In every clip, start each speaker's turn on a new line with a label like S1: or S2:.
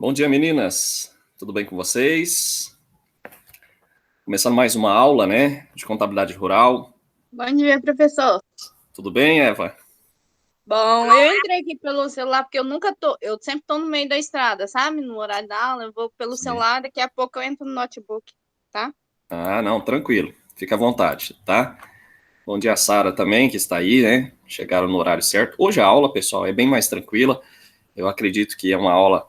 S1: Bom dia, meninas. Tudo bem com vocês? Começando mais uma aula, né, de contabilidade rural.
S2: Bom dia, professor.
S1: Tudo bem, Eva?
S2: Bom, eu entrei aqui pelo celular porque eu sempre tô no meio da estrada, sabe? No horário da aula, eu vou pelo
S1: Sim.
S2: celular, daqui a pouco eu entro no notebook, tá?
S1: Ah, não, tranquilo. Fica à vontade, tá? Bom dia, Sara também, que está aí, né? Chegaram no horário certo. Hoje a aula, pessoal, é bem mais tranquila. Eu acredito que é uma aula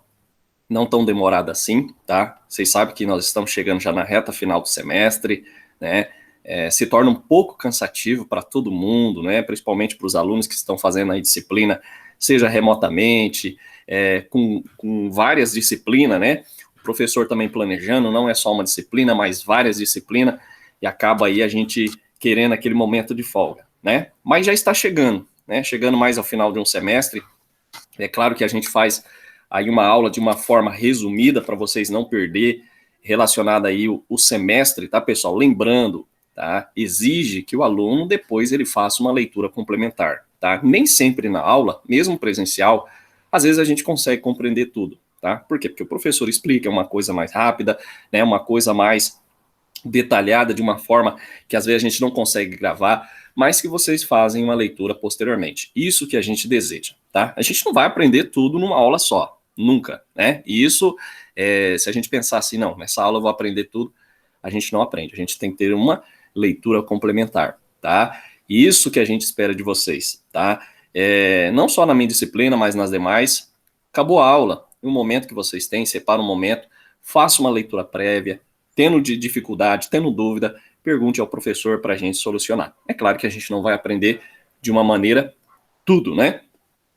S1: não tão demorada assim, tá? Vocês sabem que nós estamos chegando já na reta final do semestre, né? Se torna um pouco cansativo para todo mundo, né? Principalmente para os alunos que estão fazendo a disciplina, seja remotamente, com várias disciplinas, né? O professor também planejando, não é só uma disciplina, mas várias disciplinas, e acaba aí a gente querendo aquele momento de folga, né? Mas já está chegando, né? Chegando mais ao final de um semestre. É claro que a gente faz aí uma aula de uma forma resumida para vocês não perder, relacionada aí o semestre, tá, pessoal? Lembrando, tá? Exige que o aluno depois ele faça uma leitura complementar, tá? Nem sempre na aula, mesmo presencial, às vezes a gente consegue compreender tudo, tá? Por quê? Porque o professor explica uma coisa mais rápida, né? Uma coisa mais detalhada de uma forma que às vezes a gente não consegue gravar, mas que vocês fazem uma leitura posteriormente. Isso que a gente deseja, tá? A gente não vai aprender tudo numa aula só, nunca, né? E isso, se a gente pensar assim, não, nessa aula eu vou aprender tudo, a gente não aprende. A gente tem que ter uma leitura complementar, tá? Isso que a gente espera de vocês, tá? Não só na minha disciplina, mas nas demais. Acabou a aula, um momento que vocês têm, separa um momento, faça uma leitura prévia, tendo de dificuldade, tendo dúvida, pergunte ao professor para a gente solucionar. É claro que a gente não vai aprender de uma maneira tudo, né?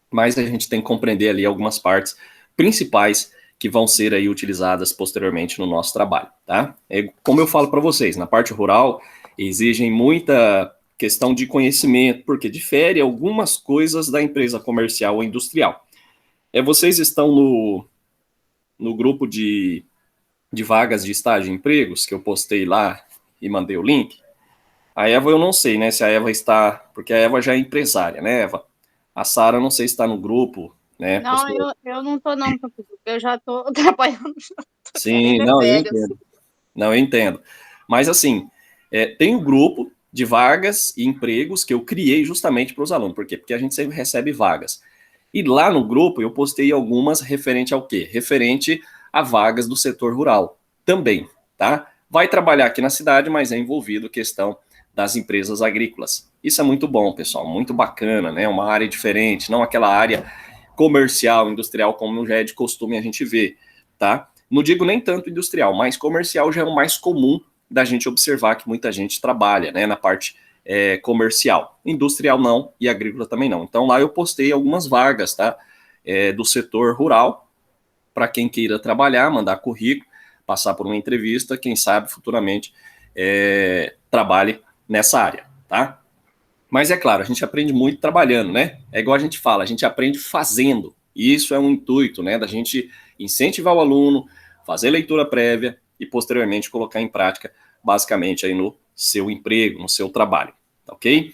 S1: Mas a gente tem que compreender ali algumas partes principais que vão ser aí utilizadas posteriormente no nosso trabalho, tá? Como eu falo para vocês, na parte rural exigem muita questão de conhecimento, porque difere algumas coisas da empresa comercial ou industrial. Vocês estão no grupo de vagas de estágio e empregos que eu postei lá e mandei o link. A Eva eu não sei, né, se a Eva está, porque a Eva já é empresária, né, Eva? A Sara não sei se está no grupo, né?
S2: Não,
S1: Postou...
S2: eu não tô não, professor. Eu já tô trabalhando, já tô
S1: Sim,
S2: querendo
S1: não, eu
S2: férias.
S1: entendo. Não, eu entendo. Mas assim, tem um grupo de vagas e empregos que eu criei justamente para os alunos. Por quê? Porque a gente sempre recebe vagas. E lá no grupo eu postei algumas referente ao quê? Referente a vagas do setor rural também, tá? Vai trabalhar aqui na cidade, mas é envolvido questão das empresas agrícolas. Isso é muito bom, pessoal, muito bacana, né? Uma área diferente, não aquela área comercial, industrial, como já é de costume a gente ver, tá? Não digo nem tanto industrial, mas comercial já é o mais comum da gente observar que muita gente trabalha, né, na parte comercial. Industrial não e agrícola também não. Então lá eu postei algumas vagas, tá, do setor rural para quem queira trabalhar, mandar currículo, passar por uma entrevista, quem sabe futuramente trabalhe nessa área, tá? Mas é claro, a gente aprende muito trabalhando, né? É igual a gente fala, a gente aprende fazendo. E isso é um intuito, né, da gente incentivar o aluno, fazer leitura prévia e posteriormente colocar em prática, basicamente aí no seu emprego, no seu trabalho, tá ok?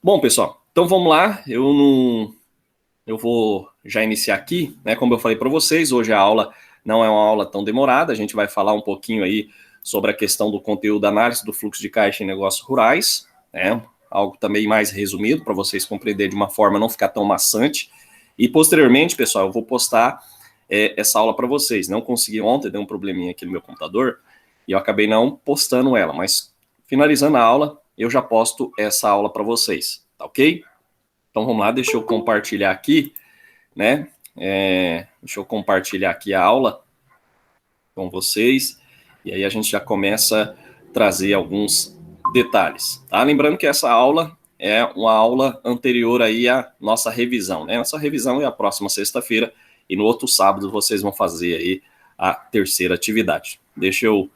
S1: Bom, pessoal, então vamos lá. Eu vou já iniciar aqui, né? Como eu falei para vocês, hoje a aula não é uma aula tão demorada. A gente vai falar um pouquinho aí sobre a questão do conteúdo da análise do fluxo de caixa em negócios rurais, né? Algo também mais resumido para vocês compreenderem de uma forma não ficar tão maçante. E posteriormente, pessoal, eu vou postar essa aula para vocês. Não consegui ontem, deu um probleminha aqui no meu computador e eu acabei não postando ela, mas finalizando a aula, eu já posto essa aula para vocês, tá ok? Então vamos lá, deixa eu compartilhar aqui, né? Deixa eu compartilhar aqui a aula com vocês e aí a gente já começa a trazer alguns detalhes, tá? Lembrando que essa aula é uma aula anterior aí à nossa revisão, né? Nossa revisão é a próxima sexta-feira e no outro sábado vocês vão fazer aí a terceira atividade. Deixa eu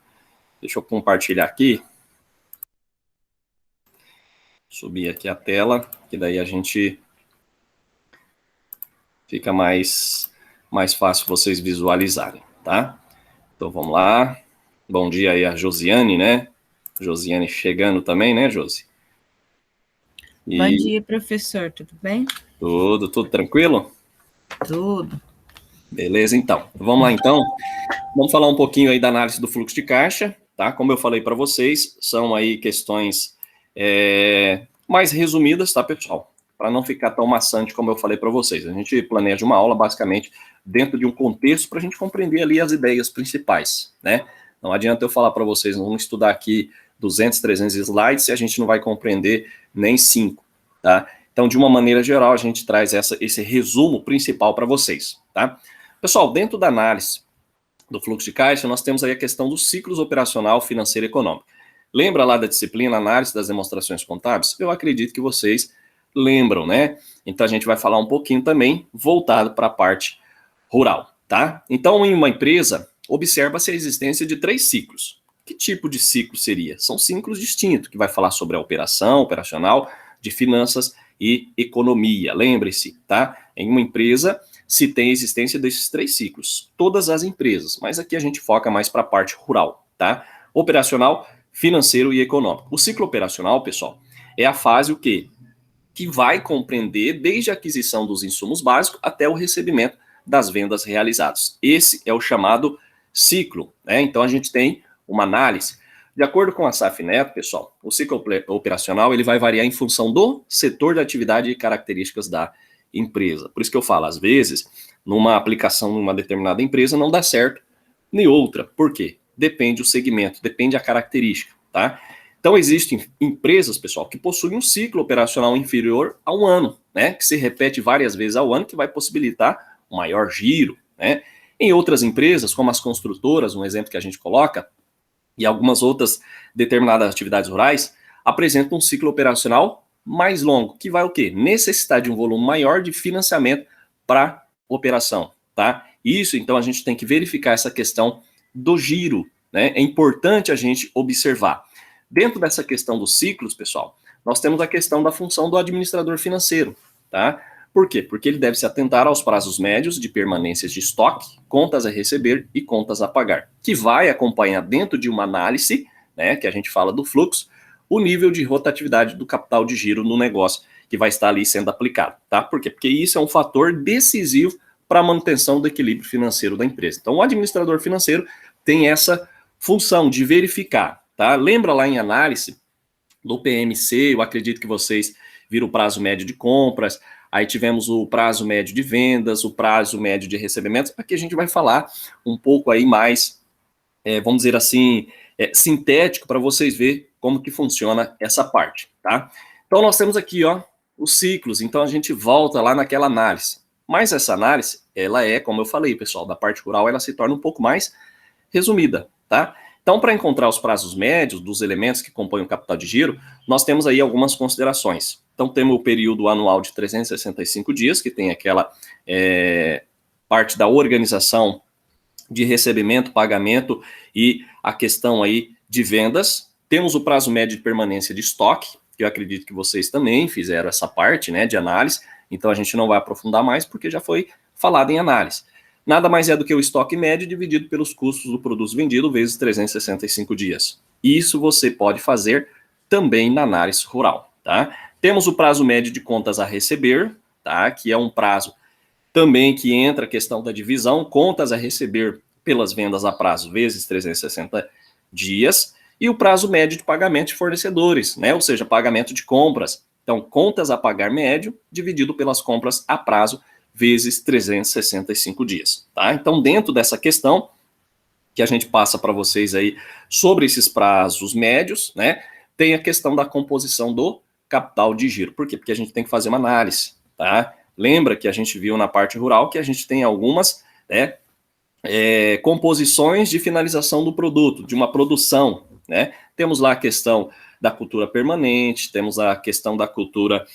S1: compartilhar aqui, subir aqui a tela, que daí a gente fica mais fácil vocês visualizarem, tá? Então vamos lá. Bom dia aí a Josiane, né? Josiane chegando também, né, Josi?
S3: Bom dia, professor, tudo bem?
S1: Tudo tranquilo?
S3: Tudo.
S1: Beleza, então. Vamos lá, então. Vamos falar um pouquinho aí da análise do fluxo de caixa, tá? Como eu falei para vocês, são aí questões mais resumidas, tá, pessoal? Para não ficar tão maçante como eu falei para vocês. A gente planeja uma aula, basicamente, dentro de um contexto para a gente compreender ali as ideias principais, né? Não adianta eu falar para vocês, vamos estudar aqui 200, 300 slides se a gente não vai compreender nem 5, tá? Então, de uma maneira geral, a gente traz esse resumo principal para vocês, tá? Pessoal, dentro da análise do fluxo de caixa, nós temos aí a questão dos ciclos operacional, financeiro e econômico. Lembra lá da disciplina análise das demonstrações contábeis? Eu acredito que vocês lembram, né? Então, a gente vai falar um pouquinho também voltado para a parte rural, tá? Então, em uma empresa, observa-se a existência de 3 ciclos. Que tipo de ciclo seria? São ciclos distintos, que vai falar sobre a operação, operacional, de finanças e economia. Lembre-se, tá? Em uma empresa, se tem a existência desses 3 ciclos. Todas as empresas, mas aqui a gente foca mais para a parte rural, tá? Operacional, financeiro e econômico. O ciclo operacional, pessoal, é a fase o quê? Que vai compreender desde a aquisição dos insumos básicos até o recebimento das vendas realizadas. Esse é o chamado ciclo, né? Então a gente tem uma análise. De acordo com a SAF Neto, pessoal, o ciclo operacional ele vai variar em função do setor de atividade e características da empresa. Por isso que eu falo, às vezes, numa aplicação numa determinada empresa não dá certo, nem outra. Por quê? Depende do segmento, depende da característica, tá? Então, existem empresas, pessoal, que possuem um ciclo operacional inferior a 1 ano, né? Que se repete várias vezes ao ano, que vai possibilitar um maior giro, né? Em outras empresas, como as construtoras, um exemplo que a gente coloca, e algumas outras determinadas atividades rurais, apresentam um ciclo operacional mais longo, que vai o quê? Necessitar de um volume maior de financiamento para operação, tá? Isso, então, a gente tem que verificar essa questão do giro, né? É importante a gente observar. Dentro dessa questão dos ciclos, pessoal, nós temos a questão da função do administrador financeiro, tá? Por quê? Porque ele deve se atentar aos prazos médios de permanências de estoque, contas a receber e contas a pagar, que vai acompanhar dentro de uma análise, né, que a gente fala do fluxo, o nível de rotatividade do capital de giro no negócio que vai estar ali sendo aplicado, tá? Por quê? Porque isso é um fator decisivo para a manutenção do equilíbrio financeiro da empresa. Então, o administrador financeiro tem essa função de verificar, tá? Lembra lá em análise do PMC, eu acredito que vocês viram o prazo médio de compras, aí tivemos o prazo médio de vendas, o prazo médio de recebimentos. Aqui a gente vai falar um pouco aí mais, vamos dizer assim, sintético para vocês verem como que funciona essa parte, tá? Então nós temos aqui, ó, os ciclos, então a gente volta lá naquela análise. Mas essa análise, ela é, como eu falei, pessoal, da parte rural, ela se torna um pouco mais resumida, tá? Então, para encontrar os prazos médios dos elementos que compõem o capital de giro, nós temos aí algumas considerações. Então, temos o período anual de 365 dias, que tem aquela parte da organização de recebimento, pagamento e a questão aí de vendas. Temos o prazo médio de permanência de estoque, que eu acredito que vocês também fizeram essa parte, né, de análise. Então, a gente não vai aprofundar mais, porque já foi falado em análise. Nada mais é do que o estoque médio dividido pelos custos do produto vendido vezes 365 dias. Isso você pode fazer também na análise rural, tá? Temos o prazo médio de contas a receber, tá? Que é um prazo também que entra a questão da divisão, contas a receber pelas vendas a prazo vezes 360 dias, e o prazo médio de pagamento de fornecedores, né? Ou seja, pagamento de compras. Então, contas a pagar médio dividido pelas compras a prazo vezes 365 dias, tá? Então, dentro dessa questão que a gente passa para vocês aí sobre esses prazos médios, né, tem a questão da composição do capital de giro. Por quê? Porque a gente tem que fazer uma análise, tá? Lembra que a gente viu na parte rural que a gente tem algumas, né, composições de finalização do produto, de uma produção, né? Temos lá a questão da cultura permanente, temos a questão da cultura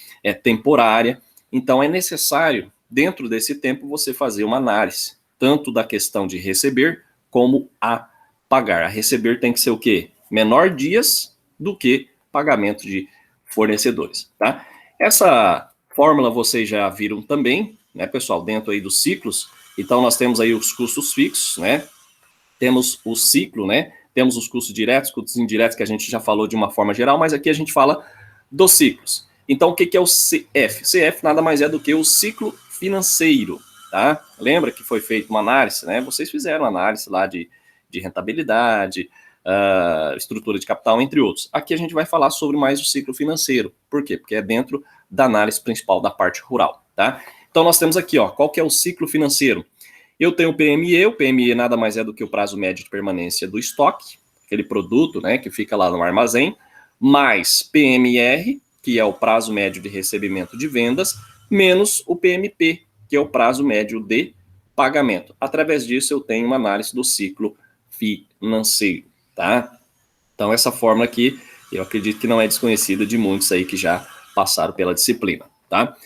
S1: temporária. Então, é necessário, dentro desse tempo, você fazer uma análise, tanto da questão de receber, como a pagar. A receber tem que ser o quê? Menor dias do que pagamento de fornecedores, tá? Essa fórmula vocês já viram também, né, pessoal, dentro aí dos ciclos. Então, nós temos aí os custos fixos, né? Temos o ciclo, né? Temos os custos diretos, custos indiretos, que a gente já falou de uma forma geral, mas aqui a gente fala dos ciclos. Então, o que é o CF? CF nada mais é do que o ciclo financeiro, tá? Lembra que foi feita uma análise, né? Vocês fizeram análise lá de rentabilidade, estrutura de capital, entre outros. Aqui a gente vai falar sobre mais o ciclo financeiro. Por quê? Porque é dentro da análise principal da parte rural, tá? Então nós temos aqui, ó, qual que é o ciclo financeiro? Eu tenho o PME nada mais é do que o prazo médio de permanência do estoque, aquele produto, né, que fica lá no armazém, mais PMR, que é o prazo médio de recebimento de vendas, menos o PMP, que é o prazo médio de pagamento. Através disso eu tenho uma análise do ciclo financeiro, tá? Então essa fórmula aqui, eu acredito que não é desconhecida de muitos aí que já passaram pela disciplina, tá?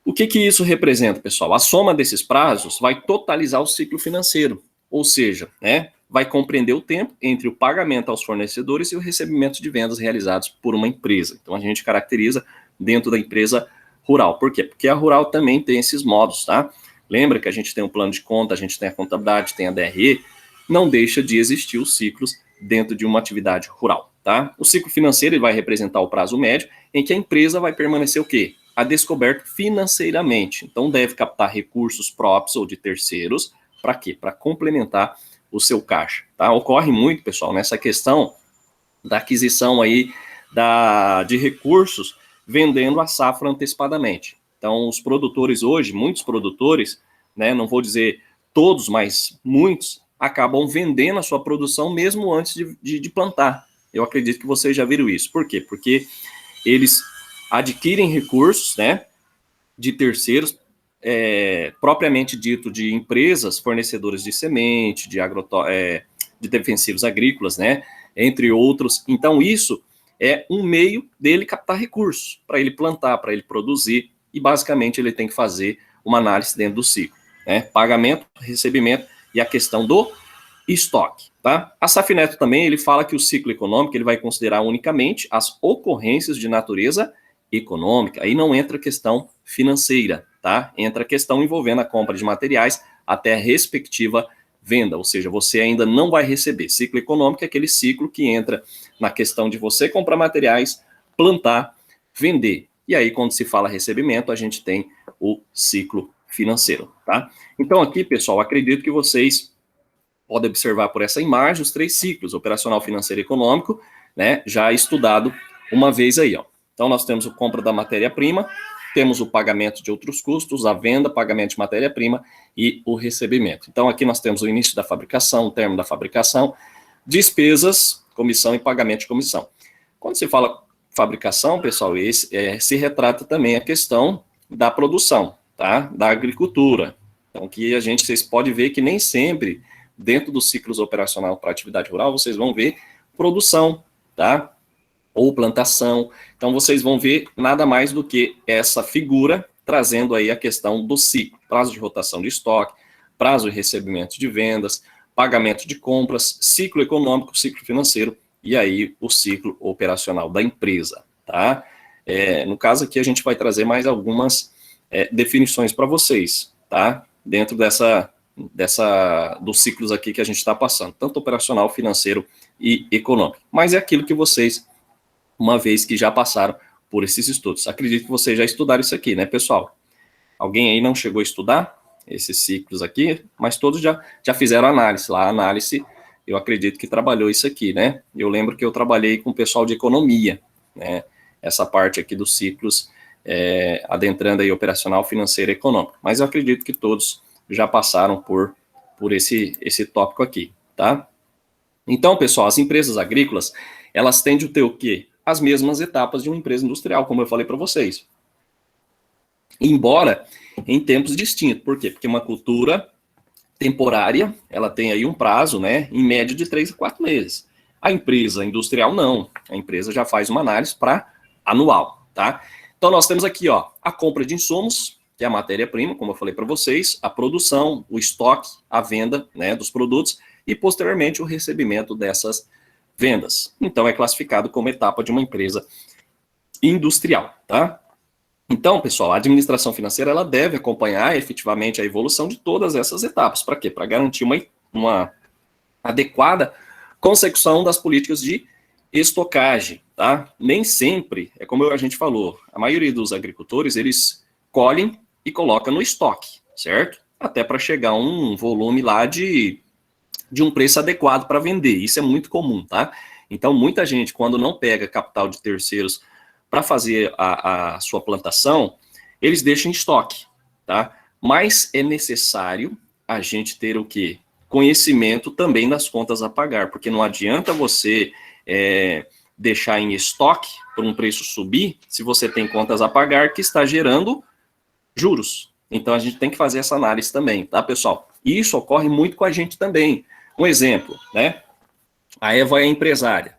S1: O que isso representa, pessoal? A soma desses prazos vai totalizar o ciclo financeiro, ou seja, né, vai compreender o tempo entre o pagamento aos fornecedores e o recebimento de vendas realizados por uma empresa. Então a gente caracteriza dentro da empresa rural. Por quê? Porque a rural também tem esses modos, tá? Lembra que a gente tem um plano de conta, a gente tem a contabilidade, tem a DRE, não deixa de existir os ciclos dentro de uma atividade rural, tá? O ciclo financeiro ele vai representar o prazo médio em que a empresa vai permanecer o quê? A descoberto financeiramente. Então deve captar recursos próprios ou de terceiros, para quê? Para complementar o seu caixa, tá? Ocorre muito, pessoal, nessa questão da aquisição aí de recursos vendendo a safra antecipadamente. Então, os produtores hoje, muitos produtores, né, não vou dizer todos, mas muitos, acabam vendendo a sua produção mesmo antes de plantar. Eu acredito que vocês já viram isso. Por quê? Porque eles adquirem recursos, né, de terceiros, propriamente dito de empresas fornecedoras de semente, de defensivos agrícolas, né, entre outros. Então, isso é um meio dele captar recursos, para ele plantar, para ele produzir, e basicamente ele tem que fazer uma análise dentro do ciclo, né, pagamento, recebimento e a questão do estoque, tá? A Safineto também, ele fala que o ciclo econômico, ele vai considerar unicamente as ocorrências de natureza econômica, aí não entra questão financeira, tá? Entra a questão envolvendo a compra de materiais até a respectiva venda, ou seja, você ainda não vai receber. Ciclo econômico é aquele ciclo que entra na questão de você comprar materiais, plantar, vender. E aí, quando se fala recebimento, a gente tem o ciclo financeiro, tá? Então aqui, pessoal, acredito que vocês podem observar por essa imagem os 3 ciclos, operacional, financeiro e econômico, né? Já estudado uma vez aí, ó. Então, nós temos a compra da matéria-prima, temos o pagamento de outros custos, a venda, pagamento de matéria-prima e o recebimento. Então, aqui nós temos o início da fabricação, o término da fabricação, despesas, comissão e pagamento de comissão. Quando se fala fabricação, pessoal, se retrata também a questão da produção, tá? Da agricultura. Então, que vocês podem ver que nem sempre, dentro dos ciclos operacional para atividade rural, vocês vão ver produção, tá? Ou plantação. Então, vocês vão ver nada mais do que essa figura trazendo aí a questão do ciclo, prazo de rotação de estoque, prazo de recebimento de vendas, pagamento de compras, ciclo econômico, ciclo financeiro e aí o ciclo operacional da empresa, tá? No caso aqui, a gente vai trazer mais algumas definições para vocês, tá? Dentro dos ciclos aqui que a gente está passando, tanto operacional, financeiro e econômico. Mas é aquilo que vocês, uma vez que já passaram por esses estudos. Acredito que vocês já estudaram isso aqui, né, pessoal? Alguém aí não chegou a estudar esses ciclos aqui, mas todos já fizeram análise. Lá a análise, eu acredito que trabalhou isso aqui, né? Eu lembro que eu trabalhei com o pessoal de economia, né? Essa parte aqui dos ciclos, adentrando aí operacional, financeiro e econômico. Mas eu acredito que todos já passaram por esse tópico aqui, tá? Então, pessoal, as empresas agrícolas, elas tendem a ter o quê? As mesmas etapas de uma empresa industrial, como eu falei para vocês. Embora em tempos distintos. Por quê? Porque uma cultura temporária, ela tem aí um prazo, né, em média de 3 a 4 meses. A empresa industrial não. A empresa já faz uma análise para anual, tá? Então, nós temos aqui, ó, a compra de insumos, que é a matéria-prima, como eu falei para vocês, a produção, o estoque, a venda, né, dos produtos e, posteriormente, o recebimento dessas vendas. Então, é classificado como etapa de uma empresa industrial, tá? Então, pessoal, a administração financeira, ela deve acompanhar efetivamente a evolução de todas essas etapas. Para quê? Para garantir uma adequada consecução das políticas de estocagem, tá? Nem sempre, é como a gente falou, a maioria dos agricultores, eles colhem e colocam no estoque, certo? até para chegar a um volume lá de um preço adequado para vender. Isso é muito comum, tá? Então, muita gente, quando não pega capital de terceiros para fazer a sua plantação, eles deixam em estoque, tá? Mas é necessário a gente ter o quê? Conhecimento também das contas a pagar, porque não adianta você deixar em estoque para um preço subir se você tem contas a pagar que está gerando juros. Então, a gente tem que fazer essa análise também, tá, pessoal? E isso ocorre muito com a gente também. Um exemplo, né? A Eva é empresária.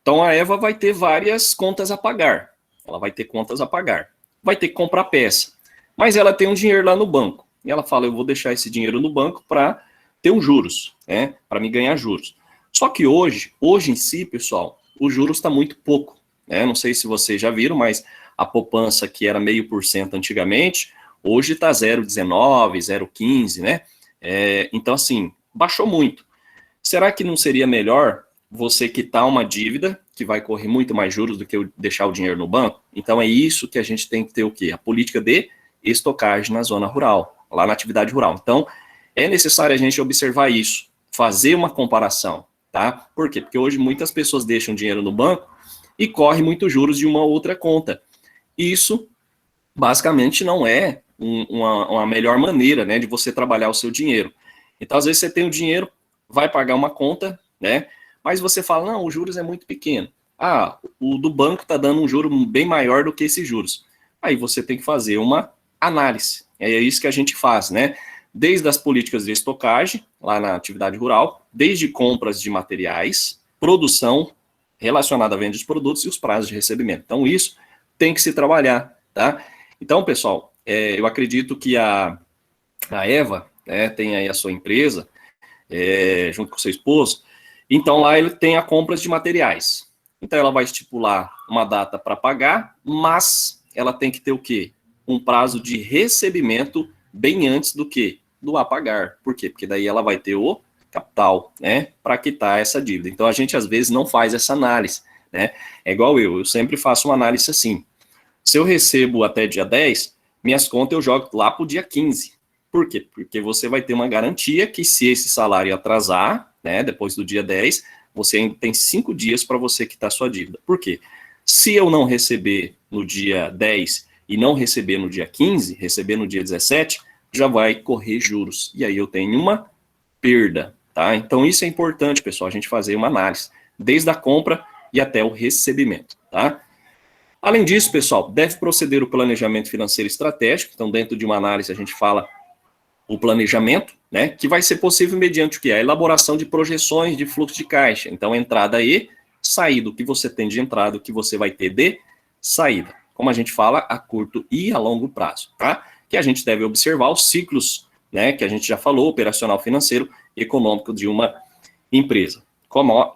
S1: Então, a Eva vai ter várias contas a pagar. Ela vai ter contas a pagar. Vai ter que comprar peça. Mas ela tem um dinheiro lá no banco. E ela fala, eu vou deixar esse dinheiro no banco para ter um juros, né? Para me ganhar juros. Só que hoje em si, pessoal, o juros está muito pouco, né? Não sei se vocês já viram, mas a poupança que era 0,5% antigamente, hoje está 0,19, 0,15, né? Então, assim, baixou muito. Será que não seria melhor você quitar uma dívida que vai correr muito mais juros do que eu deixar o dinheiro no banco? Então, é isso que a gente tem que ter o quê? A política de estocagem na zona rural, lá na atividade rural. Então, é necessário a gente observar isso, fazer uma comparação, tá? Por quê? Porque hoje muitas pessoas deixam dinheiro no banco e correm muito juros de uma outra conta. Isso, basicamente, não é uma melhor maneira, né, de você trabalhar o seu dinheiro. Então, às vezes, você tem o dinheiro, vai pagar uma conta, né, mas você fala, não, os juros é muito pequeno. Ah, o do banco está dando um juro bem maior do que esses juros. Aí você tem que fazer uma análise. É isso que a gente faz, né? Desde as políticas de estocagem, lá na atividade rural, desde compras de materiais, produção relacionada à venda de produtos e os prazos de recebimento. Então, isso tem que se trabalhar, tá? Então, pessoal, eu acredito que a Eva, né, tem aí a sua empresa, junto com o seu esposo, então lá ele tem a compras de materiais. Então ela vai estipular uma data para pagar, mas ela tem que ter o quê? Um prazo de recebimento bem antes do quê? Do a pagar. Por quê? Porque daí ela vai ter o capital, né, para quitar essa dívida. Então a gente às vezes não faz essa análise, né? É igual eu sempre faço uma análise assim. Se eu recebo até dia 10, minhas contas eu jogo lá para o dia 15. Por quê? Porque você vai ter uma garantia que se esse salário atrasar, né, depois do dia 10, você ainda tem 5 dias para você quitar sua dívida. Por quê? Se eu não receber no dia 10 e não receber no dia 15, receber no dia 17, já vai correr juros. E aí eu tenho uma perda, tá? Então isso é importante, pessoal, a gente fazer uma análise, desde a compra e até o recebimento, tá? Além disso, pessoal, deve proceder o planejamento financeiro estratégico. Então, dentro de uma análise, a gente fala o planejamento, né, que vai ser possível mediante o que? A elaboração de projeções de fluxo de caixa. Então, entrada e saída, o que você tem de entrada, o que você vai ter de saída. Como a gente fala, a curto e a longo prazo, tá? Que a gente deve observar os ciclos, né, que a gente já falou, operacional, financeiro, econômico de uma empresa.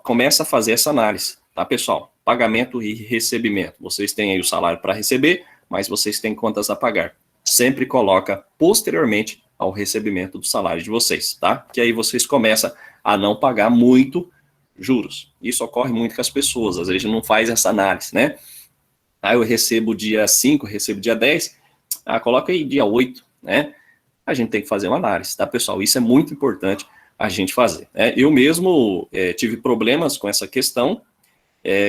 S1: Começa a fazer essa análise, tá, pessoal? Pagamento e recebimento. Vocês têm aí o salário para receber, mas vocês têm contas a pagar. Sempre coloca posteriormente ao recebimento do salário de vocês, tá? Que aí vocês começam a não pagar muito juros. Isso ocorre muito com as pessoas, às vezes não faz essa análise, né? Aí eu recebo dia 5, recebo dia 10, coloca aí dia 8, né? A gente tem que fazer uma análise, tá, pessoal? Isso é muito importante a gente fazer, né? Eu mesmo tive problemas com essa questão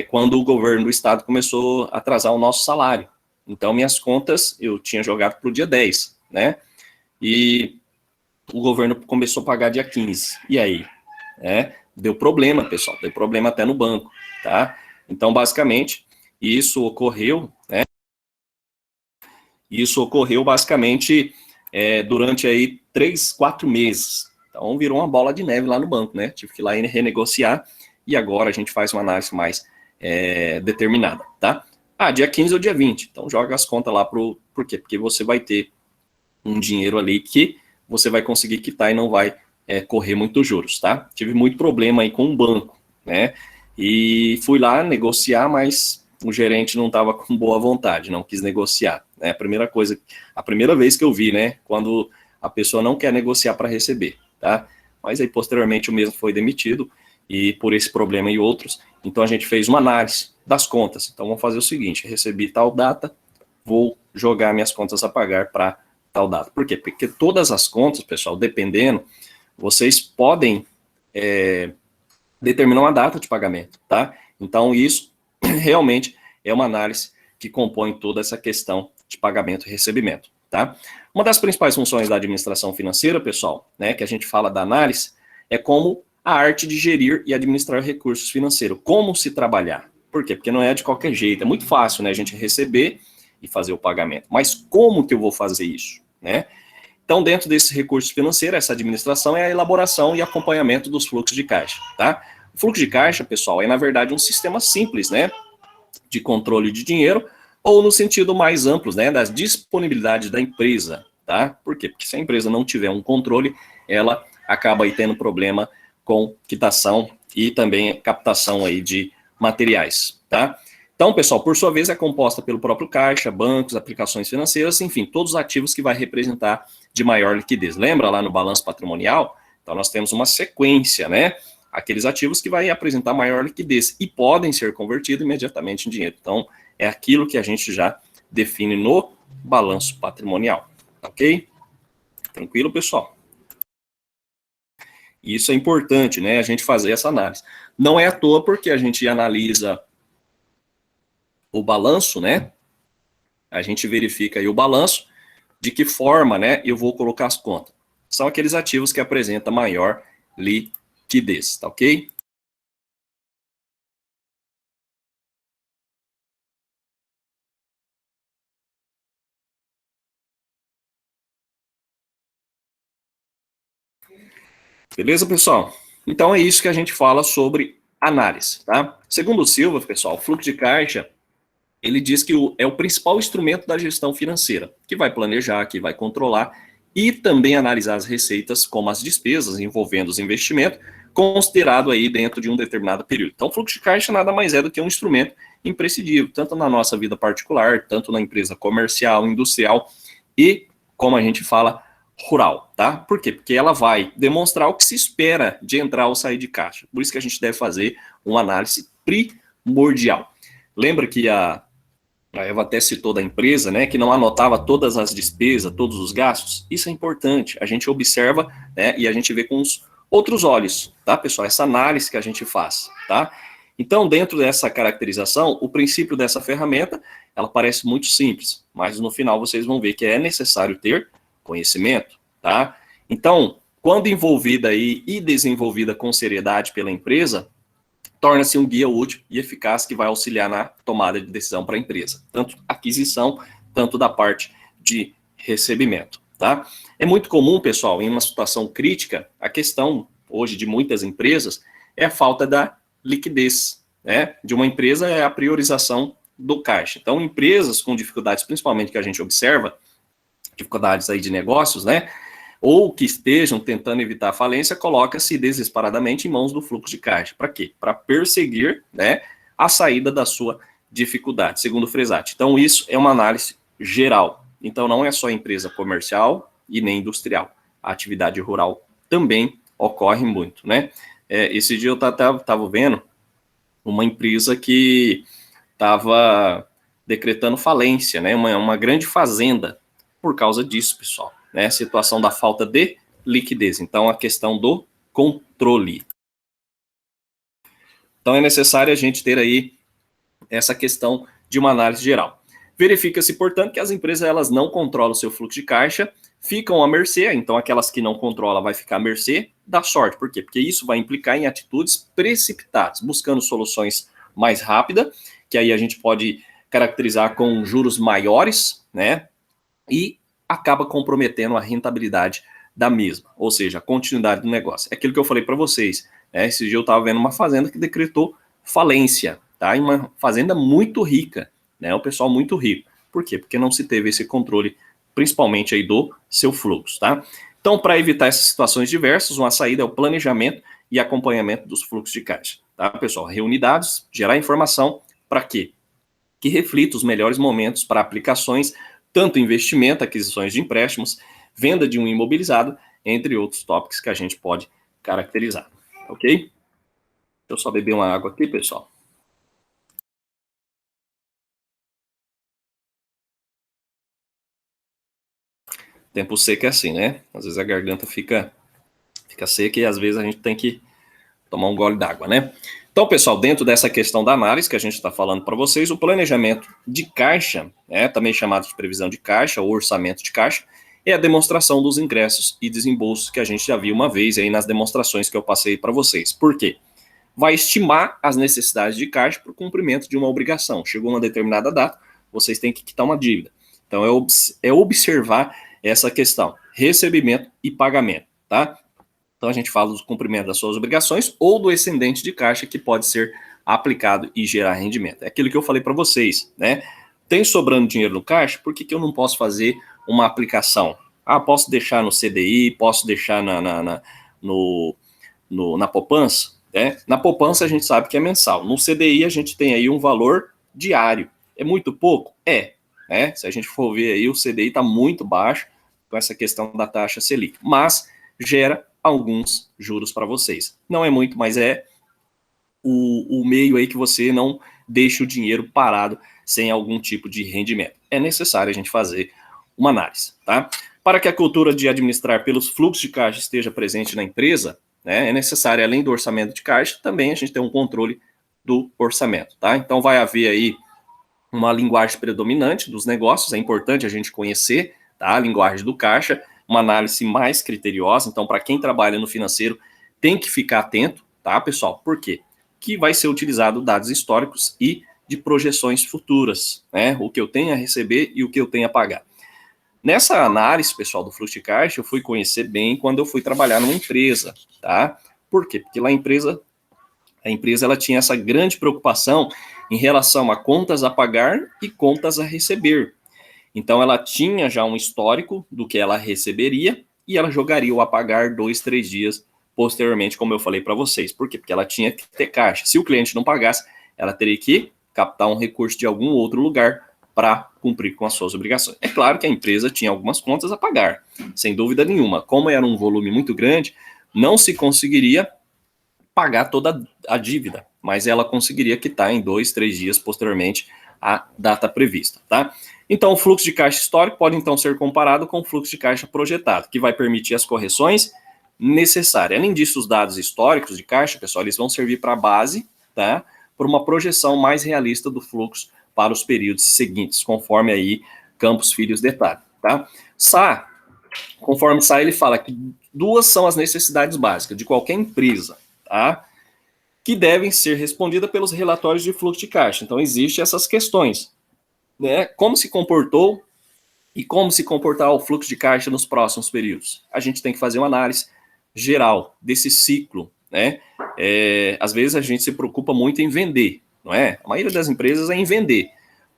S1: quando o governo do estado começou a atrasar o nosso salário. Então, minhas contas eu tinha jogado para o dia 10, né? E o governo começou a pagar dia 15. E aí? Deu problema, pessoal. Deu problema até no banco, tá? Então, basicamente, isso ocorreu, né? Isso ocorreu, basicamente, durante aí 3, 4 meses. Então, virou uma bola de neve lá no banco, né? Tive que ir lá e renegociar. E agora a gente faz uma análise mais determinada, tá? Dia 15 ou dia 20. Então, joga as contas lá por quê? Porque você vai ter um dinheiro ali que você vai conseguir quitar e não vai correr muitos juros, tá? Tive muito problema aí com o banco, né? E fui lá negociar, mas o gerente não estava com boa vontade, não quis negociar, né? A primeira vez que eu vi, né? Quando a pessoa não quer negociar para receber, tá? Mas aí, posteriormente, o mesmo foi demitido, e por esse problema e outros, então a gente fez uma análise das contas. Então, vamos fazer o seguinte, recebi tal data, vou jogar minhas contas a pagar para tal data. Por quê? Porque todas as contas, pessoal, dependendo, vocês podem determinar uma data de pagamento, tá? Então, isso realmente é uma análise que compõe toda essa questão de pagamento e recebimento, tá? Uma das principais funções da administração financeira, pessoal, né, que a gente fala da análise, é como a arte de gerir e administrar recursos financeiros, como se trabalhar. Por quê? Porque não é de qualquer jeito, é muito fácil, né, a gente receber e fazer o pagamento, mas como que eu vou fazer isso, né? Então, dentro desse recurso financeiro, essa administração é a elaboração e acompanhamento dos fluxos de caixa, tá? O fluxo de caixa, pessoal, é na verdade um sistema simples, né, de controle de dinheiro, ou no sentido mais amplo, né, das disponibilidades da empresa, tá? Por quê? Porque se a empresa não tiver um controle, ela acaba aí tendo problema com quitação e também captação aí de materiais, tá? Então, pessoal, por sua vez, é composta pelo próprio caixa, bancos, aplicações financeiras, enfim, todos os ativos que vai representar de maior liquidez. Lembra lá no balanço patrimonial? Então, nós temos uma sequência, né? Aqueles ativos que vai apresentar maior liquidez e podem ser convertidos imediatamente em dinheiro. Então, é aquilo que a gente já define no balanço patrimonial, ok? Tranquilo, pessoal? Isso é importante, né, a gente fazer essa análise. Não é à toa porque a gente analisa o balanço, né, a gente verifica aí o balanço, de que forma, né, eu vou colocar as contas. São aqueles ativos que apresentam maior liquidez, tá ok? Beleza, pessoal? Então é isso que a gente fala sobre análise, tá? Segundo o Silva, pessoal, o fluxo de caixa, ele diz que é o principal instrumento da gestão financeira, que vai planejar, que vai controlar e também analisar as receitas, como as despesas envolvendo os investimentos, considerado aí dentro de um determinado período. Então, o fluxo de caixa nada mais é do que um instrumento imprescindível, tanto na nossa vida particular, tanto na empresa comercial, industrial e, como a gente fala, rural, tá? Por quê? Porque ela vai demonstrar o que se espera de entrar ou sair de caixa. Por isso que a gente deve fazer uma análise primordial. Lembra que a Eva até citou da empresa, né, que não anotava todas as despesas, todos os gastos? Isso é importante. A gente observa, né, e a gente vê com os outros olhos, tá, pessoal? Essa análise que a gente faz, tá? Então, dentro dessa caracterização, o princípio dessa ferramenta, ela parece muito simples, mas no final vocês vão ver que é necessário ter conhecimento, tá? Então, quando envolvida aí e desenvolvida com seriedade pela empresa, torna-se um guia útil e eficaz que vai auxiliar na tomada de decisão para a empresa, tanto aquisição, tanto da parte de recebimento, tá? É muito comum, pessoal, em uma situação crítica, a questão hoje de muitas empresas é a falta da liquidez, né? De uma empresa é a priorização do caixa. Então, empresas com dificuldades, principalmente que a gente observa, dificuldades aí de negócios, né? Ou que estejam tentando evitar a falência, coloca-se desesperadamente em mãos do fluxo de caixa. Para quê? Para perseguir, né, a saída da sua dificuldade, segundo o Fresati. Então, isso é uma análise geral. Então, não é só empresa comercial e nem industrial. A atividade rural também ocorre muito, né? Esse dia eu estava vendo uma empresa que estava decretando falência, né? Uma grande fazenda por causa disso, pessoal. Né, situação da falta de liquidez. Então, a questão do controle. Então, é necessário a gente ter aí essa questão de uma análise geral. Verifica-se, portanto, que as empresas elas não controlam o seu fluxo de caixa, ficam à mercê, então aquelas que não controlam vai ficar à mercê da sorte. Por quê? Porque isso vai implicar em atitudes precipitadas, buscando soluções mais rápidas, que aí a gente pode caracterizar com juros maiores, né? E acaba comprometendo a rentabilidade da mesma, ou seja, a continuidade do negócio. É aquilo que eu falei para vocês, né? Esse dia eu estava vendo uma fazenda que decretou falência, tá? E uma fazenda muito rica, né? O pessoal muito rico. Por quê? Porque não se teve esse controle, principalmente aí do seu fluxo, tá? Então, para evitar essas situações diversas, uma saída é o planejamento e acompanhamento dos fluxos de caixa, tá, pessoal? Reunir dados, gerar informação, para quê? Que reflita os melhores momentos para aplicações, tanto investimento, aquisições de empréstimos, venda de um imobilizado, entre outros tópicos que a gente pode caracterizar, ok? Deixa eu só beber uma água aqui, pessoal. Tempo seco é assim, né? Às vezes a garganta fica seca e às vezes a gente tem que tomar um gole d'água, né? Então, pessoal, dentro dessa questão da análise que a gente está falando para vocês, o planejamento de caixa, também chamado de previsão de caixa ou orçamento de caixa, é a demonstração dos ingressos e desembolsos que a gente já viu uma vez aí nas demonstrações que eu passei para vocês. Por quê? Vai estimar as necessidades de caixa para o cumprimento de uma obrigação. Chegou uma determinada data, vocês têm que quitar uma dívida. Então, é observar essa questão, recebimento e pagamento, tá? Então, a gente fala do cumprimento das suas obrigações ou do excedente de caixa que pode ser aplicado e gerar rendimento. É aquilo que eu falei para vocês, né? Tem sobrando dinheiro no caixa, por que eu não posso fazer uma aplicação? Posso deixar no CDI, posso deixar na poupança? Na poupança a gente sabe que é mensal. No CDI a gente tem aí um valor diário. É muito pouco? Né? Se a gente for ver aí, o CDI está muito baixo com essa questão da taxa Selic. Mas gera alguns juros para vocês. Não é muito, mas é o meio aí que você não deixa o dinheiro parado sem algum tipo de rendimento. É necessário a gente fazer uma análise, tá? Para que a cultura de administrar pelos fluxos de caixa esteja presente na empresa, né, é necessário, além do orçamento de caixa, também a gente ter um controle do orçamento, tá? Então vai haver aí uma linguagem predominante dos negócios, é importante a gente conhecer, tá? A linguagem do caixa, uma análise mais criteriosa. Então, para quem trabalha no financeiro, tem que ficar atento, tá, pessoal? Por quê? Que vai ser utilizado dados históricos e de projeções futuras, né? O que eu tenho a receber e o que eu tenho a pagar. Nessa análise, pessoal, do fluxo de caixa, eu fui conhecer bem quando eu fui trabalhar numa empresa, tá? Por quê? Porque lá a empresa ela tinha essa grande preocupação em relação a contas a pagar e contas a receber. Então, ela tinha já um histórico do que ela receberia e ela jogaria o a pagar 2, 3 dias posteriormente, como eu falei para vocês. Por quê? Porque ela tinha que ter caixa. Se o cliente não pagasse, ela teria que captar um recurso de algum outro lugar para cumprir com as suas obrigações. É claro que a empresa tinha algumas contas a pagar, sem dúvida nenhuma. Como era um volume muito grande, não se conseguiria pagar toda a dívida, mas ela conseguiria quitar em 2, 3 dias posteriormente a data prevista, tá? Então, o fluxo de caixa histórico pode, então, ser comparado com o fluxo de caixa projetado, que vai permitir as correções necessárias. Além disso, os dados históricos de caixa, pessoal, eles vão servir para a base, tá? Por uma projeção mais realista do fluxo para os períodos seguintes, conforme aí Campos Filhos detalha, tá? Conforme Sá, ele fala que 2 são as necessidades básicas de qualquer empresa, tá? Que devem ser respondidas pelos relatórios de fluxo de caixa. Então, existem essas questões, né? Como se comportou e como se comportará o fluxo de caixa nos próximos períodos. A gente tem que fazer uma análise geral desse ciclo, né? Às vezes a gente se preocupa muito em vender, não é? A maioria das empresas é em vender.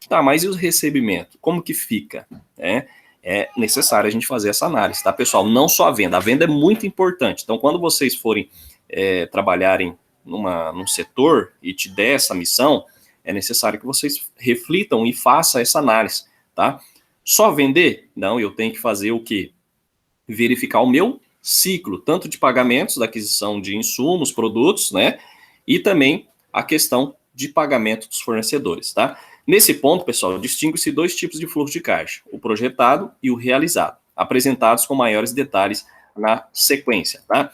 S1: Tá, mas e o recebimento? Como que fica? É necessário a gente fazer essa análise, tá, pessoal? Não só a venda é muito importante. Então, quando vocês forem trabalharem num setor e te der essa missão, é necessário que vocês reflitam e façam essa análise, tá? Só vender? Não, eu tenho que fazer o quê? Verificar o meu ciclo, tanto de pagamentos, da aquisição de insumos, produtos, né? E também a questão de pagamento dos fornecedores, tá? Nesse ponto, pessoal, distingue-se 2 tipos de fluxo de caixa, o projetado e o realizado, apresentados com maiores detalhes na sequência, tá?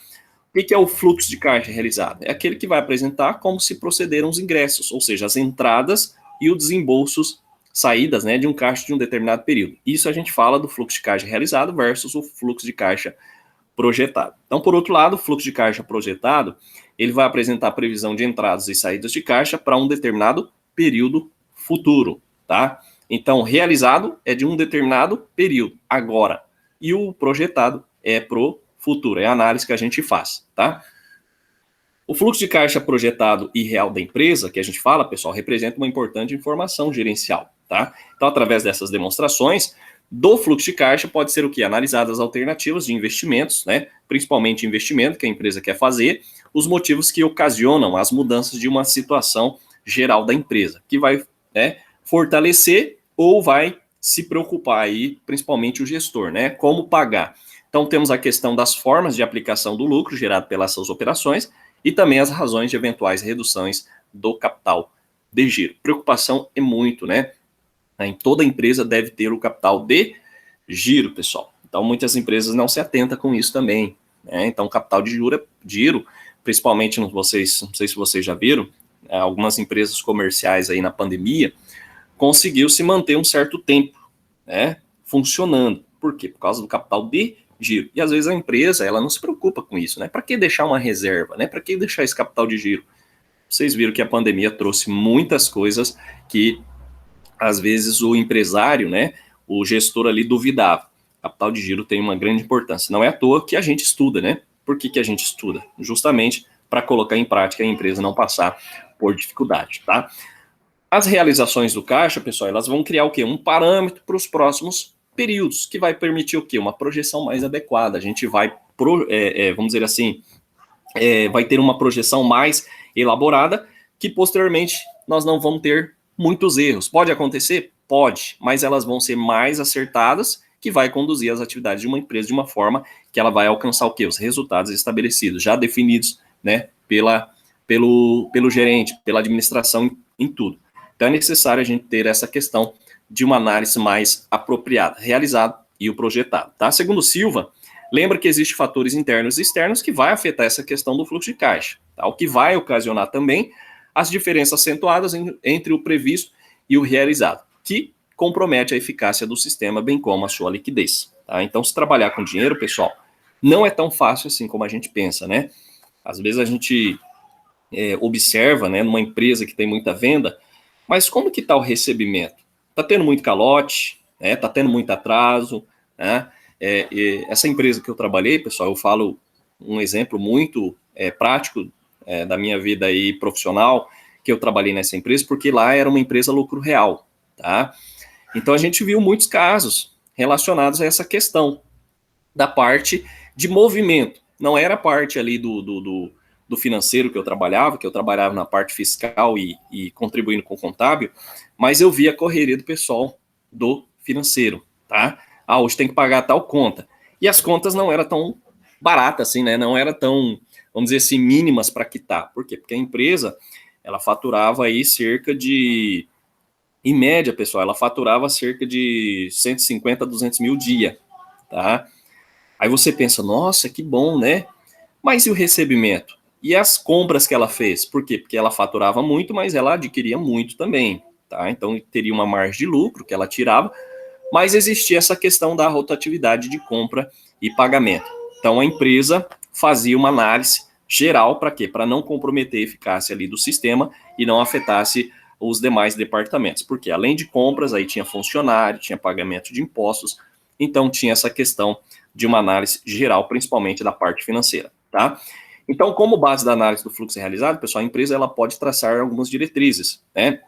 S1: O que é o fluxo de caixa realizado? É aquele que vai apresentar como se procederam os ingressos, ou seja, as entradas e os desembolsos, saídas, né, de um caixa de um determinado período. Isso a gente fala do fluxo de caixa realizado versus o fluxo de caixa projetado. Então, por outro lado, o fluxo de caixa projetado, ele vai apresentar a previsão de entradas e saídas de caixa para um determinado período futuro, tá? Então, realizado é de um determinado período, agora, e o projetado é pro futuro, é a análise que a gente faz, tá? O fluxo de caixa projetado e real da empresa, que a gente fala, pessoal, representa uma importante informação gerencial, tá? Então, através dessas demonstrações, do fluxo de caixa pode ser o quê? Analisadas alternativas de investimentos, né? Principalmente investimento que a empresa quer fazer, os motivos que ocasionam as mudanças de uma situação geral da empresa, que vai fortalecer ou vai se preocupar aí, principalmente o gestor, né? Como pagar. Então, temos a questão das formas de aplicação do lucro gerado pelas suas operações e também as razões de eventuais reduções do capital de giro. Preocupação é muito, né? Em toda empresa deve ter o capital de giro, pessoal. Então, muitas empresas não se atentam com isso também, né? Então, capital de giro, principalmente, não sei se vocês já viram, algumas empresas comerciais aí na pandemia, conseguiu se manter um certo tempo, né, funcionando. Por quê? Por causa do capital de giro. E às vezes a empresa, ela não se preocupa com isso, né? Para que deixar uma reserva, né? Para que deixar esse capital de giro? Vocês viram que a pandemia trouxe muitas coisas que às vezes o empresário, né, o gestor ali duvidava. Capital de giro tem uma grande importância. Não é à toa que a gente estuda, né? Por que a gente estuda? Justamente para colocar em prática e a empresa não passar por dificuldade, tá? As realizações do caixa, pessoal, elas vão criar o quê? Um parâmetro para os próximos períodos, que vai permitir o quê? Uma projeção mais adequada. A gente vai, vamos dizer assim, vai ter uma projeção mais elaborada, que posteriormente nós não vamos ter muitos erros. Pode acontecer? Pode, mas elas vão ser mais acertadas, que vai conduzir as atividades de uma empresa de uma forma que ela vai alcançar o quê? Os resultados estabelecidos, já definidos, né, pelo gerente, pela administração em tudo. Então é necessário a gente ter essa questão de uma análise mais apropriada, realizado e o projetado, tá? Segundo Silva, lembra que existem fatores internos e externos que vai afetar essa questão do fluxo de caixa, tá? O que vai ocasionar também as diferenças acentuadas entre o previsto e o realizado, que compromete a eficácia do sistema, bem como a sua liquidez, tá? Então, se trabalhar com dinheiro, pessoal, não é tão fácil assim como a gente pensa, né? Às vezes a gente observa, né, numa empresa que tem muita venda, mas como que está o recebimento? Está tendo muito calote, né? Está tendo muito atraso, né? Essa empresa que eu trabalhei, pessoal, eu falo um exemplo muito prático da minha vida aí profissional, que eu trabalhei nessa empresa, porque lá era uma empresa lucro real, tá? Então a gente viu muitos casos relacionados a essa questão da parte de movimento. Não era a parte ali do financeiro que eu trabalhava na parte fiscal e contribuindo com o contábil, mas eu via a correria do pessoal do financeiro, tá? Hoje tem que pagar tal conta. E as contas não eram tão baratas assim, né? Não eram tão, vamos dizer assim, mínimas para quitar. Por quê? Porque a empresa, ela faturava aí cerca de, em média, pessoal, ela faturava cerca de 150 a 200 mil dia, tá? Aí você pensa, nossa, que bom, né? Mas e o recebimento? E as compras que ela fez? Por quê? Porque ela faturava muito, mas ela adquiria muito também, tá? Então teria uma margem de lucro que ela tirava, mas existia essa questão da rotatividade de compra e pagamento. Então a empresa fazia uma análise geral para quê? Para não comprometer a eficácia ali do sistema e não afetasse os demais departamentos. Porque além de compras, aí tinha funcionário, tinha pagamento de impostos, então tinha essa questão de uma análise geral, principalmente da parte financeira, tá? Então, como base da análise do fluxo realizado, pessoal, a empresa ela pode traçar algumas diretrizes, né?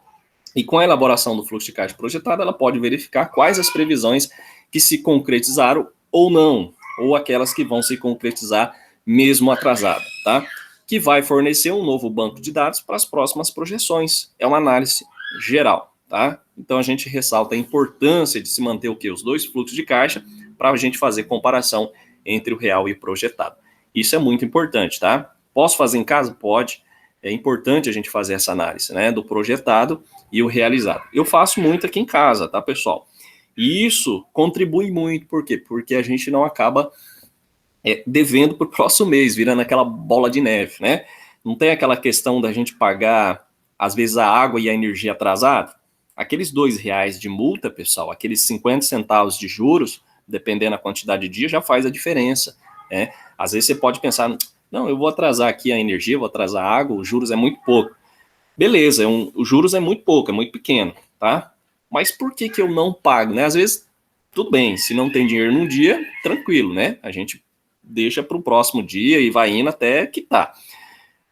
S1: E com a elaboração do fluxo de caixa projetado, ela pode verificar quais as previsões que se concretizaram ou não, ou aquelas que vão se concretizar mesmo atrasada, tá? Que vai fornecer um novo banco de dados para as próximas projeções. É uma análise geral, tá? Então a gente ressalta a importância de se manter o quê? Os dois fluxos de caixa para a gente fazer comparação entre o real e o projetado. Isso é muito importante, tá? Posso fazer em casa? Pode. É importante a gente fazer essa análise, né? Do projetado e o realizado. Eu faço muito aqui em casa, tá, pessoal? E isso contribui muito, por quê? Porque a gente não acaba devendo para o próximo mês, virando aquela bola de neve, né? Não tem aquela questão da gente pagar, às vezes, a água e a energia atrasada? Aqueles R$2 de multa, pessoal, aqueles 50 centavos de juros, dependendo da quantidade de dias, já faz a diferença, né? Às vezes você pode pensar, não, eu vou atrasar aqui a energia, vou atrasar a água, os juros é muito pouco. Beleza, os juros é muito pouco, é muito pequeno, tá? Mas por que eu não pago, né? Às vezes, tudo bem, se não tem dinheiro num dia, tranquilo, né? A gente deixa para o próximo dia e vai indo até quitar.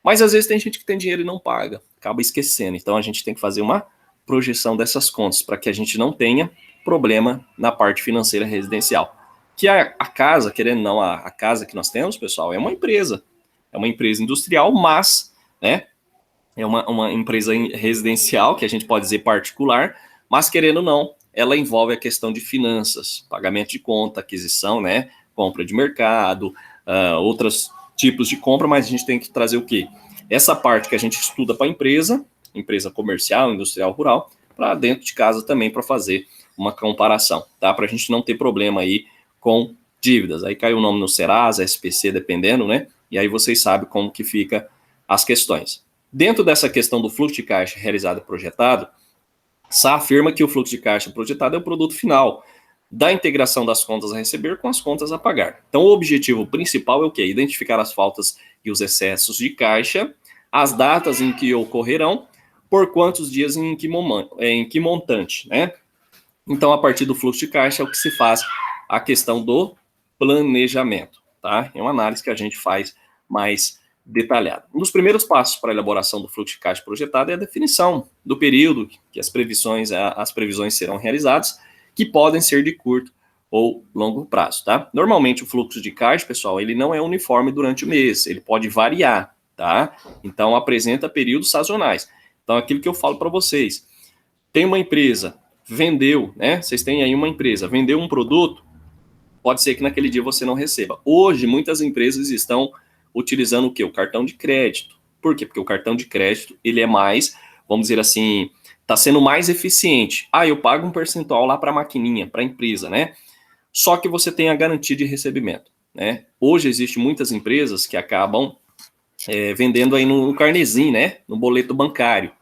S1: Mas às vezes tem gente que tem dinheiro e não paga, acaba esquecendo. Então a gente tem que fazer uma projeção dessas contas para que a gente não tenha problema na parte financeira residencial. Que a casa, querendo ou não, a casa que nós temos, pessoal, é uma empresa industrial, mas, né, é uma empresa residencial, que a gente pode dizer particular, mas querendo ou não, ela envolve a questão de finanças, pagamento de conta, aquisição, né, compra de mercado, outros tipos de compra, mas a gente tem que trazer o quê? Essa parte que a gente estuda para a empresa comercial, industrial, rural, para dentro de casa também, para fazer uma comparação, tá? Para a gente não ter problema aí com dívidas. Aí cai o nome no Serasa, SPC, dependendo, né? E aí vocês sabem como que fica as questões. Dentro dessa questão do fluxo de caixa realizado e projetado, SA afirma que o fluxo de caixa projetado é o produto final da integração das contas a receber com as contas a pagar. Então, o objetivo principal é o quê? Identificar as faltas e os excessos de caixa, as datas em que ocorrerão, por quantos dias em que montante, né? Então, a partir do fluxo de caixa é o que se faz a questão do planejamento, tá? É uma análise que a gente faz mais detalhada. Um dos primeiros passos para a elaboração do fluxo de caixa projetado é a definição do período que as previsões serão realizadas, que podem ser de curto ou longo prazo, tá? Normalmente o fluxo de caixa, pessoal, ele não é uniforme durante o mês, ele pode variar, tá? Então apresenta períodos sazonais. Então aquilo que eu falo para vocês, tem uma empresa, vendeu, né? Vocês têm aí uma empresa, vendeu um produto, pode ser que naquele dia você não receba. Hoje muitas empresas estão utilizando o quê? O cartão de crédito. Por quê? Porque o cartão de crédito, ele é mais, vamos dizer assim, está sendo mais eficiente. Eu pago um percentual lá para a maquininha, para a empresa, né? Só que você tem a garantia de recebimento, né? Hoje existem muitas empresas que acabam vendendo aí no carnezinho, né? No boleto bancário.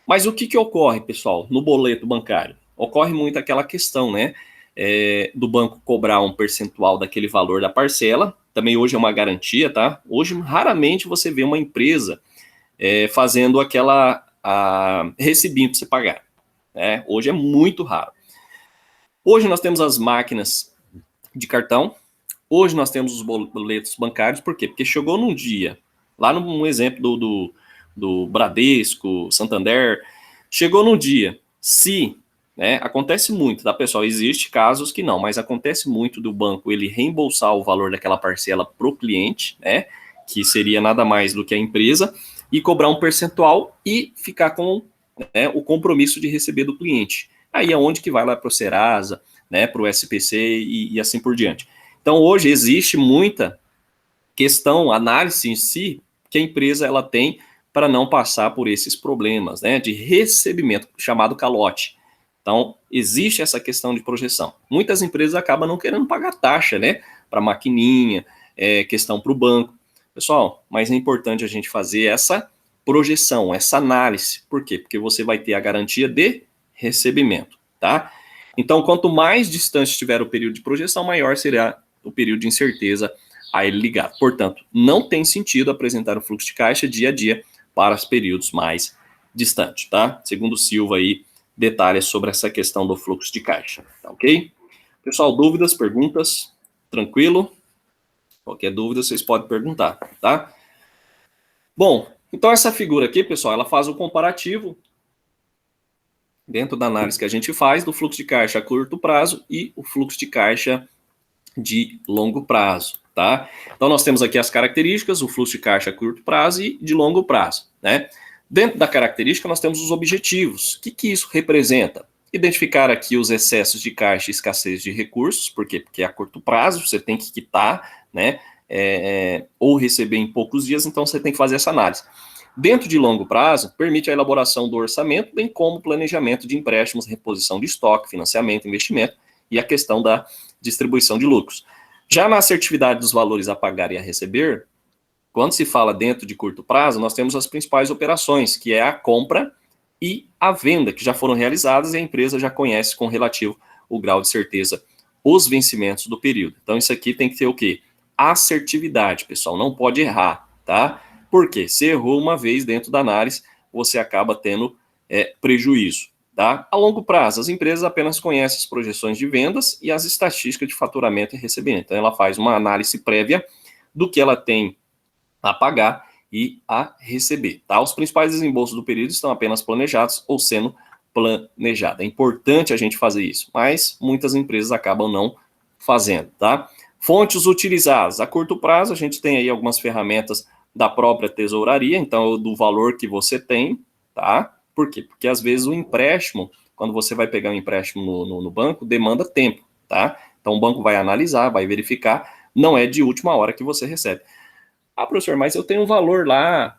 S1: Mas o que ocorre, pessoal, no boleto bancário? Ocorre muito aquela questão, né? Do banco cobrar um percentual daquele valor da parcela. Também hoje é uma garantia, tá? Hoje, raramente você vê uma empresa fazendo aquela recibinho para você pagar. Né? Hoje é muito raro. Hoje nós temos as máquinas de cartão. Hoje nós temos os boletos bancários. Por quê? Porque chegou num dia, lá no exemplo do Bradesco, Santander, chegou num dia, se... acontece muito, tá, pessoal? Existe casos que não, mas acontece muito do banco ele reembolsar o valor daquela parcela para o cliente, né? Que seria nada mais do que a empresa, e cobrar um percentual e ficar com o compromisso de receber do cliente. Aí é onde que vai lá para o Serasa, né? Para o SPC e assim por diante. Então hoje existe muita questão, análise em si, que a empresa ela tem para não passar por esses problemas, né? De recebimento, chamado calote. Então, existe essa questão de projeção. Muitas empresas acabam não querendo pagar taxa, né? Para maquininha, questão para o banco. Pessoal, mas é importante a gente fazer essa projeção, essa análise. Por quê? Porque você vai ter a garantia de recebimento, tá? Então, quanto mais distante estiver o período de projeção, maior será o período de incerteza a ele ligado. Portanto, não tem sentido apresentar o fluxo de caixa dia a dia para os períodos mais distantes, tá? Segundo o Silva aí, detalhes sobre essa questão do fluxo de caixa, tá ok? Pessoal, dúvidas, perguntas? Tranquilo? Qualquer dúvida vocês podem perguntar, tá? Bom, então essa figura aqui, pessoal, ela faz o comparativo dentro da análise que a gente faz do fluxo de caixa a curto prazo e o fluxo de caixa de longo prazo, tá? Então nós temos aqui as características, o fluxo de caixa a curto prazo e de longo prazo, né? Dentro da característica, nós temos os objetivos. O que isso representa? Identificar aqui os excessos de caixa e escassez de recursos, por quê? Porque a curto prazo você tem que quitar, né? Ou receber em poucos dias, então você tem que fazer essa análise. Dentro de longo prazo, permite a elaboração do orçamento, bem como planejamento de empréstimos, reposição de estoque, financiamento, investimento e a questão da distribuição de lucros. Já na assertividade dos valores a pagar e a receber, quando se fala dentro de curto prazo, nós temos as principais operações, que é a compra e a venda, que já foram realizadas e a empresa já conhece com relativo o grau de certeza os vencimentos do período. Então isso aqui tem que ter o quê? Assertividade, pessoal, não pode errar, tá? Por quê? Se errou uma vez dentro da análise, você acaba tendo prejuízo, tá? A longo prazo, as empresas apenas conhecem as projeções de vendas e as estatísticas de faturamento e recebimento. Então ela faz uma análise prévia do que ela tem a pagar e a receber, tá? Os principais desembolsos do período estão apenas planejados ou sendo planejados. É importante a gente fazer isso, mas muitas empresas acabam não fazendo, tá? Fontes utilizadas. A curto prazo, a gente tem aí algumas ferramentas da própria tesouraria, então do valor que você tem, tá? Por quê? Porque às vezes o empréstimo, quando você vai pegar um empréstimo no banco, demanda tempo, tá? Então o banco vai analisar, vai verificar, não é de última hora que você recebe. Professor, mas eu tenho um valor lá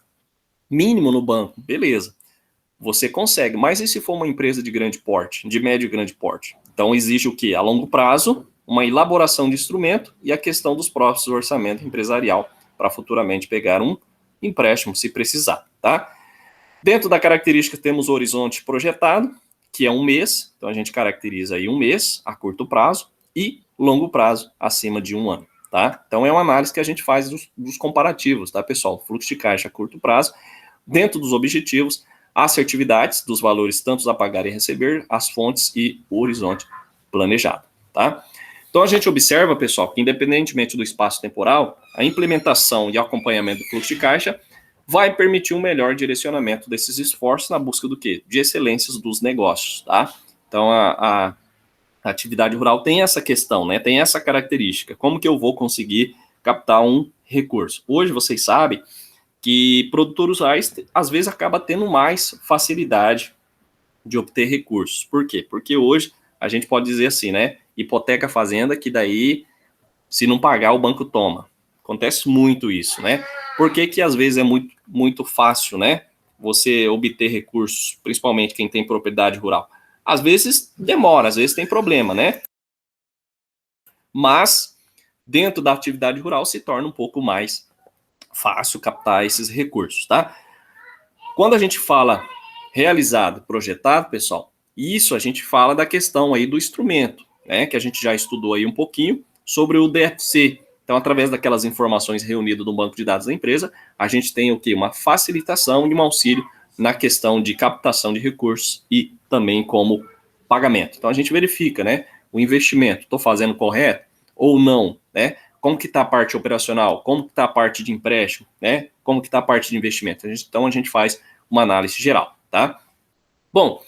S1: mínimo no banco. Beleza, você consegue. Mas e se for uma empresa de grande porte, de médio e grande porte? Então exige o quê? A longo prazo, uma elaboração de instrumento e a questão dos próprios do orçamento empresarial para futuramente pegar um empréstimo se precisar, tá? Dentro da característica temos o horizonte projetado, que é 1 mês, então a gente caracteriza aí 1 mês a curto prazo e longo prazo acima de 1 ano, tá? Então é uma análise que a gente faz dos comparativos, tá, pessoal? Fluxo de caixa a curto prazo, dentro dos objetivos, assertividades dos valores tanto a pagar e receber, as fontes e o horizonte planejado, tá? Então a gente observa, pessoal, que independentemente do espaço temporal, a implementação e acompanhamento do fluxo de caixa vai permitir um melhor direcionamento desses esforços na busca do quê? De excelências dos negócios, tá? Então a atividade rural tem essa questão, né? Tem essa característica. Como que eu vou conseguir captar um recurso? Hoje vocês sabem que produtores rurais às vezes acaba tendo mais facilidade de obter recursos. Por quê? Porque hoje a gente pode dizer assim, né? Hipoteca a fazenda, que daí, se não pagar, o banco toma. Acontece muito isso, né? Por que que às vezes é muito fácil, né? Você obter recursos, principalmente quem tem propriedade rural. Às vezes demora, às vezes tem problema, né? Mas dentro da atividade rural se torna um pouco mais fácil captar esses recursos, tá? Quando a gente fala realizado, projetado, pessoal, isso a gente fala da questão aí do instrumento, né? Que a gente já estudou aí um pouquinho sobre o DFC. Então, através daquelas informações reunidas no banco de dados da empresa, a gente tem o quê? Uma facilitação e um auxílio na questão de captação de recursos e também como pagamento. Então, a gente verifica, né? O investimento, estou fazendo correto ou não, né? Como que está a parte operacional? Como que está a parte de empréstimo, né? Como que está a parte de investimento? Então, a gente faz uma análise geral, tá? Bom,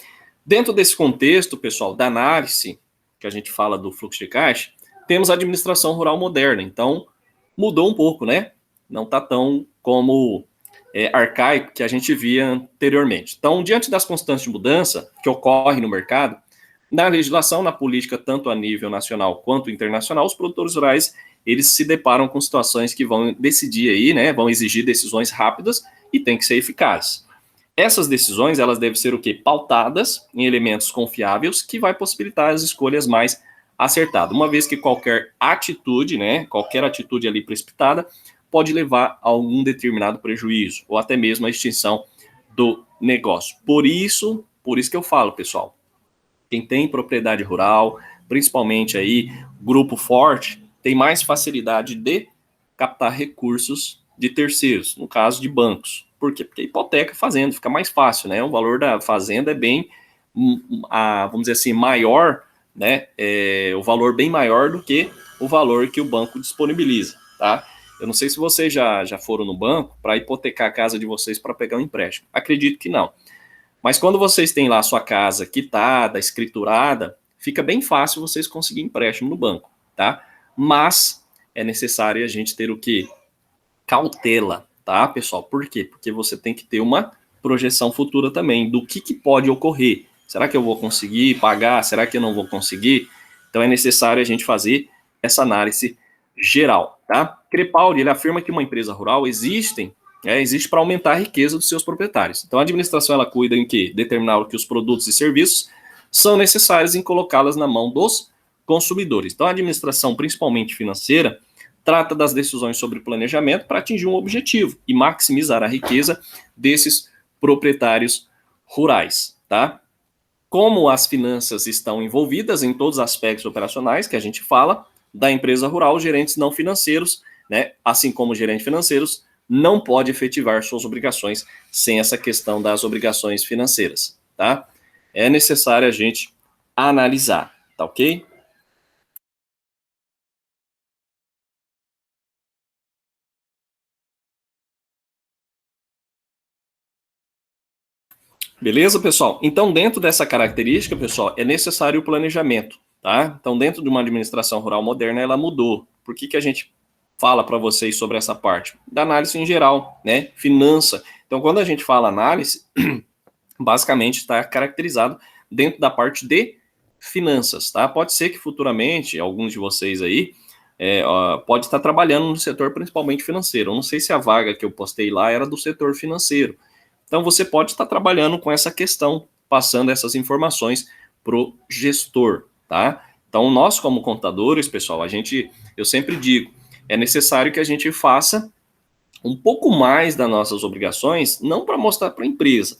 S1: dentro desse contexto, pessoal, da análise, que a gente fala do fluxo de caixa, temos a administração rural moderna. Então, mudou um pouco, né? Não está tão como arcaico que a gente via anteriormente. Então, diante das constantes de mudança que ocorrem no mercado, na legislação, na política, tanto a nível nacional quanto internacional, os produtores rurais, eles se deparam com situações que vão decidir aí, né? Vão exigir decisões rápidas e tem que ser eficazes. Essas decisões, elas devem ser o quê? Pautadas em elementos confiáveis que vai possibilitar as escolhas mais acertadas. Uma vez que qualquer atitude, né, qualquer atitude ali precipitada, pode levar a algum determinado prejuízo, ou até mesmo a extinção do negócio. Por isso que eu falo, pessoal, quem tem propriedade rural, principalmente aí, grupo forte, tem mais facilidade de captar recursos de terceiros, no caso de bancos. Por quê? Porque hipoteca fazenda fica mais fácil, né? O valor da fazenda é bem, vamos dizer assim, maior, né? O valor bem maior do que o valor que o banco disponibiliza, tá? Eu não sei se vocês já foram no banco para hipotecar a casa de vocês para pegar um empréstimo. Acredito que não. Mas quando vocês têm lá a sua casa quitada, escriturada, fica bem fácil vocês conseguirem empréstimo no banco, tá? Mas é necessário a gente ter o quê? Cautela, tá, pessoal? Por quê? Porque você tem que ter uma projeção futura também do que pode ocorrer. Será que eu vou conseguir pagar? Será que eu não vou conseguir? Então é necessário a gente fazer essa análise geral, tá? Crepaldi, ele afirma que uma empresa rural existe para aumentar a riqueza dos seus proprietários. Então a administração ela cuida em quê? Determinar que os produtos e serviços são necessários em colocá-las na mão dos consumidores. Então a administração, principalmente financeira, trata das decisões sobre planejamento para atingir um objetivo e maximizar a riqueza desses proprietários rurais, tá? Como as finanças estão envolvidas em todos os aspectos operacionais que a gente fala da empresa rural, gerentes não financeiros, né, assim como gerentes financeiros, não pode efetivar suas obrigações sem essa questão das obrigações financeiras, tá? É necessário a gente analisar, tá ok? Beleza, pessoal? Então, dentro dessa característica, pessoal, é necessário o planejamento, tá? Então, dentro de uma administração rural moderna, ela mudou. Por que a gente fala para vocês sobre essa parte? Da análise em geral, né? Finança. Então, quando a gente fala análise, basicamente está caracterizado dentro da parte de finanças, tá? Pode ser que futuramente, alguns de vocês aí, pode estar trabalhando no setor principalmente financeiro. Eu não sei se a vaga que eu postei lá era do setor financeiro. Então, você pode estar trabalhando com essa questão, passando essas informações para o gestor, tá? Então, nós como contadores, pessoal, eu sempre digo, é necessário que a gente faça um pouco mais das nossas obrigações, não para mostrar para a empresa,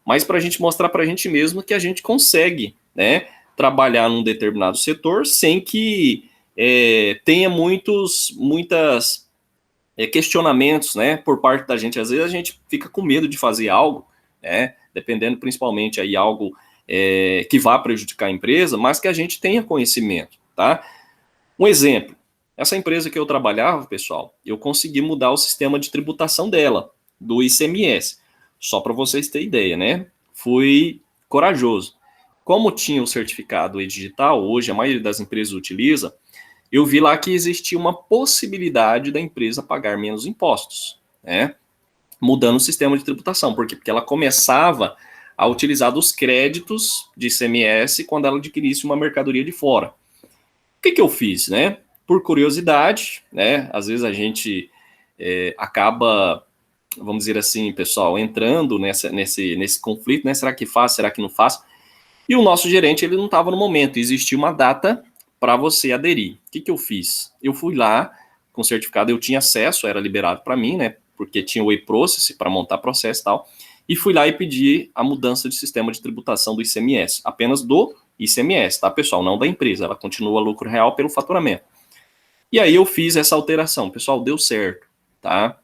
S1: mas para a gente mostrar para a gente mesmo que a gente consegue, né, trabalhar num determinado setor sem que tenha muitos questionamentos, né, por parte da gente. Às vezes a gente fica com medo de fazer algo, né, dependendo principalmente aí algo que vá prejudicar a empresa, mas que a gente tenha conhecimento, tá? Um exemplo, essa empresa que eu trabalhava, pessoal, eu consegui mudar o sistema de tributação dela, do ICMS, só para vocês terem ideia, né? Fui corajoso. Como tinha o certificado digital, hoje a maioria das empresas utiliza, eu vi lá que existia uma possibilidade da empresa pagar menos impostos, né? Mudando o sistema de tributação. Por quê? Porque ela começava a utilizar dos créditos de ICMS quando ela adquirisse uma mercadoria de fora. O que eu fiz, né? Por curiosidade, né? Às vezes a gente acaba, vamos dizer assim, pessoal, entrando nesse conflito, né? Será que faz? Será que não faz? E o nosso gerente, ele não estava no momento. Existia uma data para você aderir. O que eu fiz? Eu fui lá com o certificado, eu tinha acesso, era liberado para mim, né? Porque tinha o e-process para montar processo e tal. E fui lá e pedi a mudança de sistema de tributação do ICMS, apenas do ICMS, tá, pessoal? Não da empresa, ela continua lucro real pelo faturamento. E aí eu fiz essa alteração, pessoal, deu certo, tá?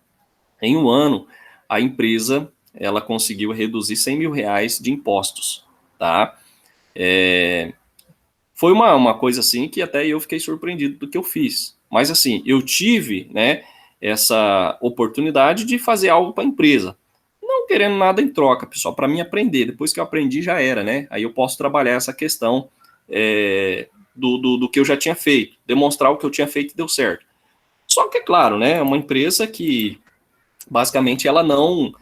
S1: Em um ano, a empresa, ela conseguiu reduzir R$100 mil de impostos, tá? Foi uma coisa assim que até eu fiquei surpreendido do que eu fiz. Mas assim, eu tive, né, essa oportunidade de fazer algo para a empresa. Não querendo nada em troca, pessoal, para mim aprender. Depois que eu aprendi, já era, né? Aí eu posso trabalhar essa questão do que eu já tinha feito, demonstrar o que eu tinha feito e deu certo. Só que, é claro, né, é uma empresa que, basicamente, ela não,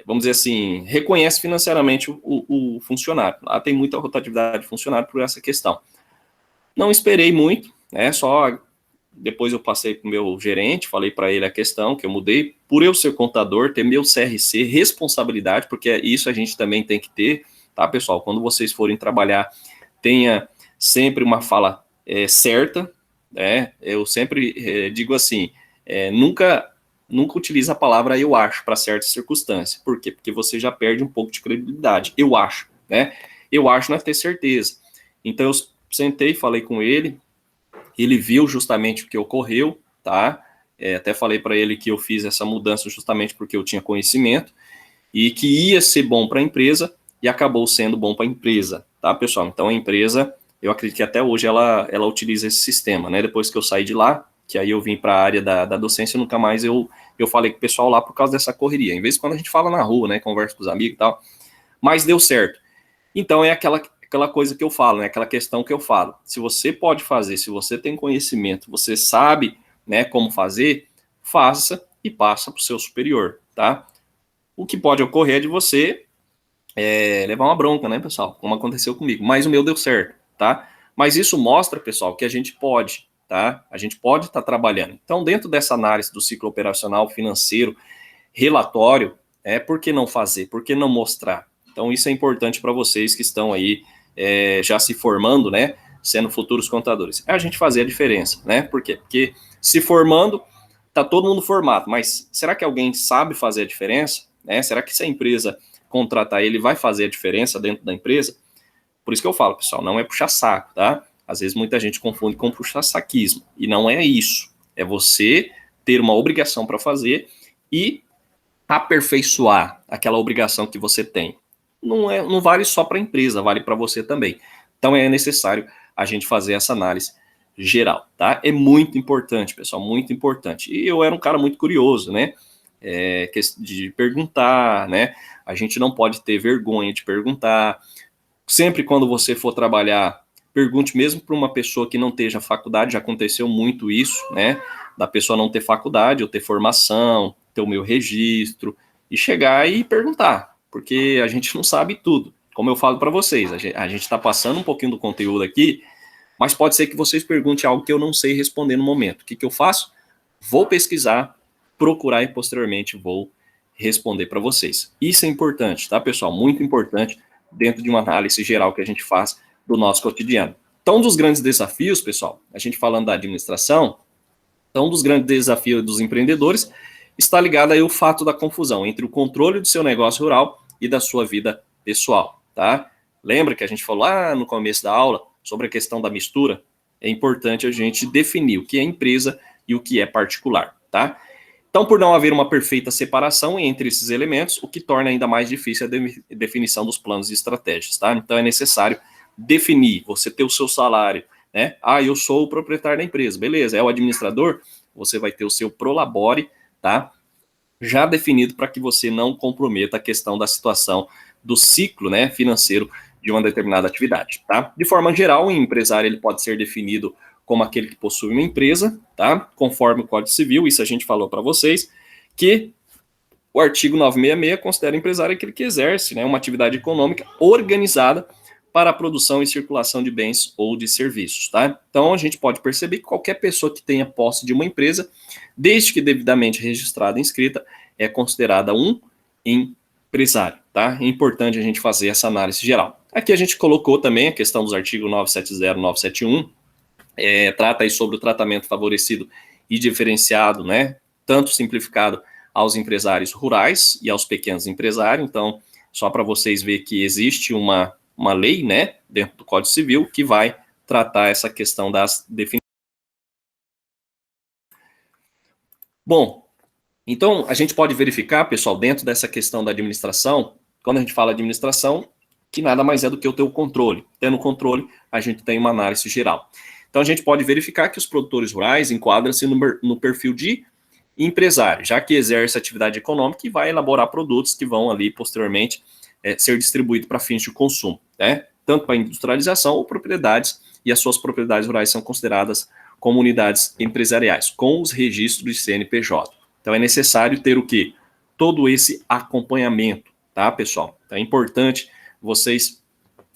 S1: vamos dizer assim, reconhece financeiramente o funcionário. Lá tem muita rotatividade de funcionário por essa questão. Não esperei muito, né, só depois eu passei para o meu gerente, falei para ele a questão que eu mudei, por eu ser contador, ter meu CRC, responsabilidade, porque isso a gente também tem que ter, tá, pessoal? Quando vocês forem trabalhar, tenha sempre uma fala certa, né? Eu sempre digo assim, nunca utiliza a palavra eu acho para certa circunstância. Por quê? Porque você já perde um pouco de credibilidade. Eu acho, né? Eu acho não é ter certeza. Então eu sentei, falei com ele viu justamente o que ocorreu, tá? Até falei para ele que eu fiz essa mudança justamente porque eu tinha conhecimento e que ia ser bom para a empresa e acabou sendo bom para a empresa, tá, pessoal? Então a empresa, eu acredito que até hoje ela utiliza esse sistema, né? Depois que eu saí de lá, que aí eu vim para a área da docência, nunca mais eu falei com o pessoal lá por causa dessa correria. Em vez de quando a gente fala na rua, né? Conversa com os amigos e tal, mas deu certo. Então é aquela coisa que eu falo, né? Aquela questão que eu falo. Se você pode fazer, se você tem conhecimento, você sabe, né, como fazer, faça e passa para o seu superior, tá? O que pode ocorrer é de você levar uma bronca, né, pessoal? Como aconteceu comigo. Mas o meu deu certo, tá? Mas isso mostra, pessoal, que a gente pode, tá? A gente pode estar trabalhando. Então, dentro dessa análise do ciclo operacional financeiro, relatório, por que não fazer? Por que não mostrar? Então, isso é importante para vocês que estão aí já se formando, né? Sendo futuros contadores. É a gente fazer a diferença, né? Por quê? Porque se formando, tá todo mundo formado, mas será que alguém sabe fazer a diferença? Né? Será que se a empresa contratar ele, vai fazer a diferença dentro da empresa? Por isso que eu falo, pessoal, não é puxar saco, tá? Às vezes muita gente confunde com puxar saquismo, e não é isso. É você ter uma obrigação para fazer e aperfeiçoar aquela obrigação que você tem. Não vale só para a empresa, vale para você também. Então é necessário a gente fazer essa análise geral, tá? É muito importante, pessoal, muito importante. E eu era um cara muito curioso, né? De perguntar, né? A gente não pode ter vergonha de perguntar. Sempre quando você for trabalhar, pergunte mesmo para uma pessoa que não esteja faculdade, já aconteceu muito isso, né? Da pessoa não ter faculdade ou ter formação, ter o meu registro, e chegar e perguntar, porque a gente não sabe tudo. Como eu falo para vocês, a gente está passando um pouquinho do conteúdo aqui, mas pode ser que vocês perguntem algo que eu não sei responder no momento. O que eu faço? Vou pesquisar, procurar e posteriormente vou responder para vocês. Isso é importante, tá, pessoal? Muito importante dentro de uma análise geral que a gente faz do nosso cotidiano. Então, um dos grandes desafios, pessoal, a gente falando da administração, então, um dos grandes desafios dos empreendedores está ligado aí ao fato da confusão entre o controle do seu negócio rural e da sua vida pessoal, tá? Lembra que a gente falou lá no começo da aula sobre a questão da mistura? É importante a gente definir o que é empresa e o que é particular, tá? Então, por não haver uma perfeita separação entre esses elementos, o que torna ainda mais difícil a definição dos planos e estratégias, tá? Então, é necessário definir, você ter o seu salário, né? Ah, eu sou o proprietário da empresa, beleza, é o administrador, você vai ter o seu prolabore, tá? Já definido para que você não comprometa a questão da situação do ciclo, né, financeiro de uma determinada atividade, tá? De forma geral, o empresário ele pode ser definido como aquele que possui uma empresa, tá? Conforme o Código Civil, isso a gente falou para vocês, que o artigo 966 considera empresário aquele que exerce, né, uma atividade econômica organizada para a produção e circulação de bens ou de serviços, tá? Então, a gente pode perceber que qualquer pessoa que tenha posse de uma empresa, desde que devidamente registrada e inscrita, é considerada um empresário, tá? É importante a gente fazer essa análise geral. Aqui a gente colocou também a questão dos artigos 970 e 971, trata aí sobre o tratamento favorecido e diferenciado, né? Tanto simplificado aos empresários rurais e aos pequenos empresários. Então, só para vocês verem que existe uma lei, né, dentro do Código Civil, que vai tratar essa questão das definições. Bom, então a gente pode verificar, pessoal, dentro dessa questão da administração, quando a gente fala administração, que nada mais é do que o teu controle. Tendo controle, a gente tem uma análise geral. Então a gente pode verificar que os produtores rurais enquadram-se no perfil de empresário, já que exerce atividade econômica e vai elaborar produtos que vão ali posteriormente ser distribuído para fins de consumo, né? Tanto para industrialização ou propriedades, e as suas propriedades rurais são consideradas como unidades empresariais, com os registros de CNPJ. Então é necessário ter o quê? Todo esse acompanhamento, tá, pessoal? Então é importante vocês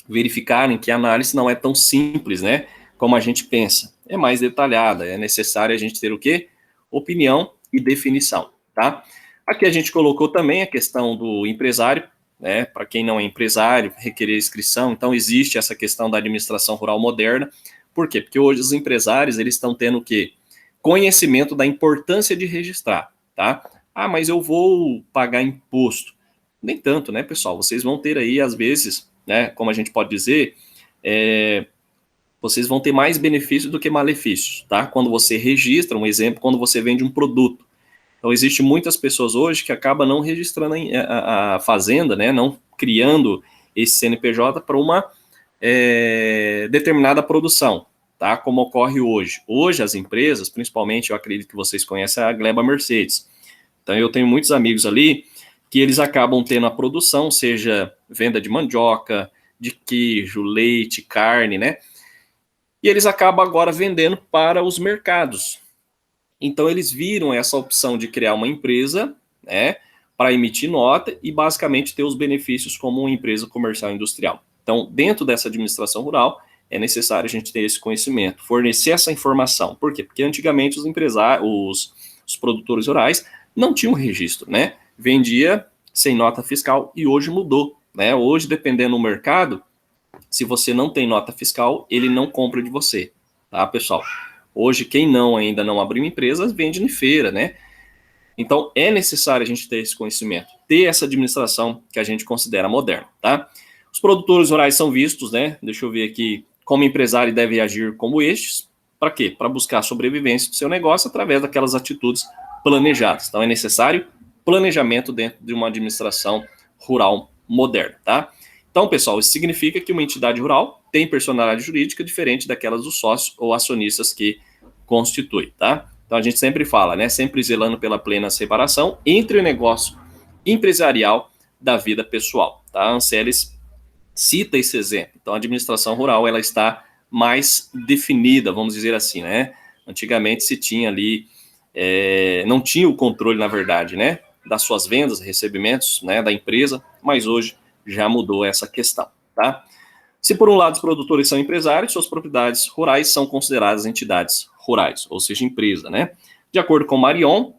S1: verificarem que a análise não é tão simples, né, como a gente pensa. É mais detalhada, é necessário a gente ter o quê? Opinião e definição, tá? Aqui a gente colocou também a questão do empresário, né, para quem não é empresário, requerer inscrição. Então existe essa questão da administração rural moderna. Por quê? Porque hoje os empresários eles estão tendo o quê? Conhecimento da importância de registrar, tá? Ah, mas eu vou pagar imposto. Nem tanto, né, pessoal? Vocês vão ter aí, às vezes, né, como a gente pode dizer, vocês vão ter mais benefícios do que malefícios, tá? Quando você registra, um exemplo, quando você vende um produto. Então, existem muitas pessoas hoje que acabam não registrando a fazenda, né, não criando esse CNPJ para uma determinada produção, tá? Como ocorre hoje. Hoje, as empresas, principalmente, eu acredito que vocês conhecem a Gleba Mercedes. Então, eu tenho muitos amigos ali que eles acabam tendo a produção, seja venda de mandioca, de queijo, leite, carne, né? E eles acabam agora vendendo para os mercados. Então, eles viram essa opção de criar uma empresa, né, para emitir nota e, basicamente, ter os benefícios como uma empresa comercial industrial. Então, dentro dessa administração rural, é necessário a gente ter esse conhecimento, fornecer essa informação. Por quê? Porque antigamente os empresários, os produtores rurais não tinham registro, né? Vendia sem nota fiscal e hoje mudou, né? Hoje, dependendo do mercado, se você não tem nota fiscal, ele não compra de você, tá, pessoal? Hoje, quem ainda não abriu empresa, vende em feira, né? Então, é necessário a gente ter esse conhecimento, ter essa administração que a gente considera moderna, tá? Os produtores rurais são vistos, né? Deixa eu ver aqui, como empresário deve agir como estes. Para quê? Para buscar a sobrevivência do seu negócio através daquelas atitudes planejadas. Então, é necessário planejamento dentro de uma administração rural moderna, tá? Então, pessoal, isso significa que uma entidade rural tem personalidade jurídica diferente daquelas dos sócios ou acionistas que constitui, tá? Então, a gente sempre fala, né? Sempre zelando pela plena separação entre o negócio empresarial da vida pessoal, tá? A Anceles cita esse exemplo. Então, a administração rural, ela está mais definida, vamos dizer assim, né? Antigamente se tinha ali, não tinha o controle, na verdade, né? Das suas vendas, recebimentos, né? Da empresa, mas hoje já mudou essa questão, tá? Se por um lado os produtores são empresários, suas propriedades rurais são consideradas entidades rurais, ou seja, empresa, né? De acordo com Marion,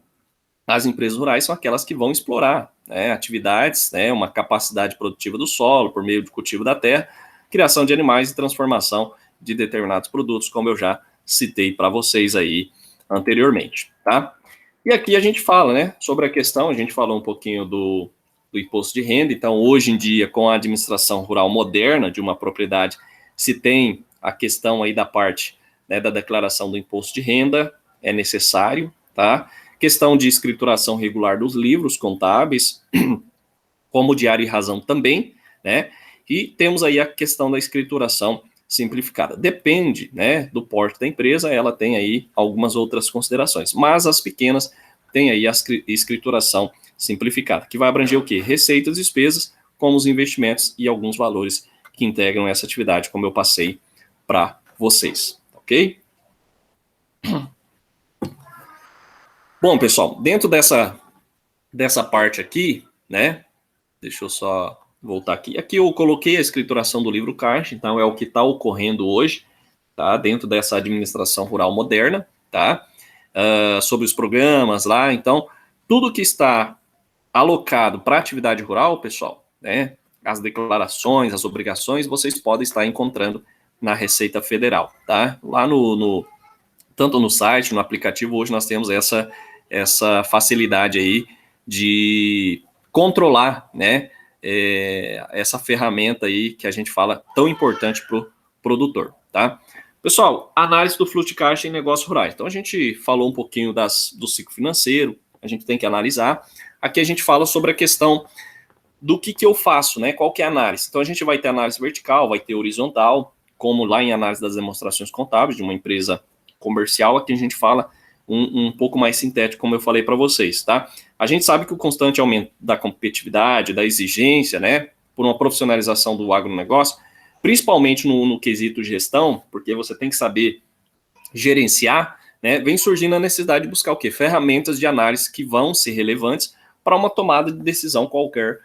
S1: as empresas rurais são aquelas que vão explorar, né, atividades, né, uma capacidade produtiva do solo por meio de cultivo da terra, criação de animais e transformação de determinados produtos, como eu já citei para vocês aí anteriormente, tá? E aqui a gente fala, né, sobre a questão, a gente falou um pouquinho do imposto de renda. Então, hoje em dia, com a administração rural moderna de uma propriedade, se tem a questão aí da parte, né, da declaração do imposto de renda, é necessário, tá? Questão de escrituração regular dos livros contábeis, como diário e razão também, né? E temos aí a questão da escrituração simplificada. Depende, né, do porte da empresa, ela tem aí algumas outras considerações, mas as pequenas têm aí a escrituração simplificada, que vai abranger o quê? Receitas e despesas, como os investimentos e alguns valores que integram essa atividade, como eu passei para vocês, ok? Bom, pessoal, dentro dessa parte aqui, né, deixa eu só voltar aqui. Aqui eu coloquei a escrituração do livro caixa, então é o que está ocorrendo hoje, tá? Dentro dessa administração rural moderna, tá? Sobre os programas lá, então, tudo que está alocado para atividade rural, pessoal, né? As declarações, as obrigações, vocês podem estar encontrando na Receita Federal, tá? Lá tanto no site, no aplicativo, hoje nós temos essa facilidade aí de controlar, né, essa ferramenta aí que a gente fala tão importante para o produtor, tá? Pessoal, análise do fluxo de caixa em negócios rurais. Então, a gente falou um pouquinho do ciclo financeiro, a gente tem que analisar. Aqui a gente fala sobre a questão do que eu faço, né? Qual que é a análise? Então, a gente vai ter análise vertical, vai ter horizontal, como lá em análise das demonstrações contábeis de uma empresa comercial. Aqui a gente fala um pouco mais sintético, como eu falei para vocês, tá? A gente sabe que o constante aumento da competitividade, da exigência, né, por uma profissionalização do agronegócio, principalmente no quesito gestão, porque você tem que saber gerenciar, né, vem surgindo a necessidade de buscar o quê? Ferramentas de análise que vão ser relevantes para uma tomada de decisão qualquer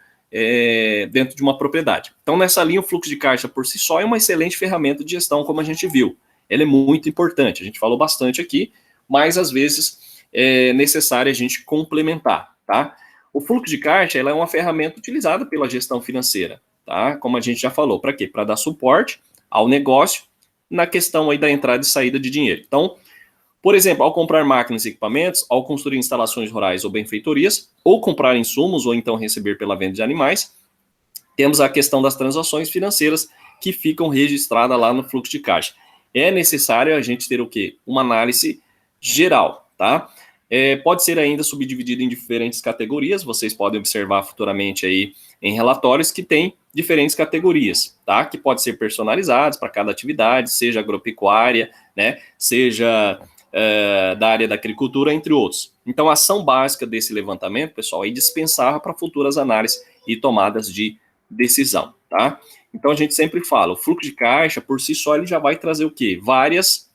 S1: dentro de uma propriedade. Então, nessa linha, o fluxo de caixa por si só é uma excelente ferramenta de gestão, como a gente viu. Ela é muito importante, a gente falou bastante aqui, mas às vezes é necessário a gente complementar, tá? O fluxo de caixa, ela é uma ferramenta utilizada pela gestão financeira, tá? Como a gente já falou, para quê? Para dar suporte ao negócio na questão aí da entrada e saída de dinheiro. Então, por exemplo, ao comprar máquinas e equipamentos, ao construir instalações rurais ou benfeitorias, ou comprar insumos, ou então receber pela venda de animais, temos a questão das transações financeiras que ficam registradas lá no fluxo de caixa. É necessário a gente ter o quê? Uma análise geral, tá? Pode ser ainda subdividido em diferentes categorias, vocês podem observar futuramente aí em relatórios que tem diferentes categorias, tá? Que pode ser personalizados para cada atividade, seja agropecuária, né? Seja da área da agricultura, entre outros. Então, a ação básica desse levantamento, pessoal, é indispensável para futuras análises e tomadas de decisão, tá? Então, a gente sempre fala, o fluxo de caixa, por si só, ele já vai trazer o quê? Vários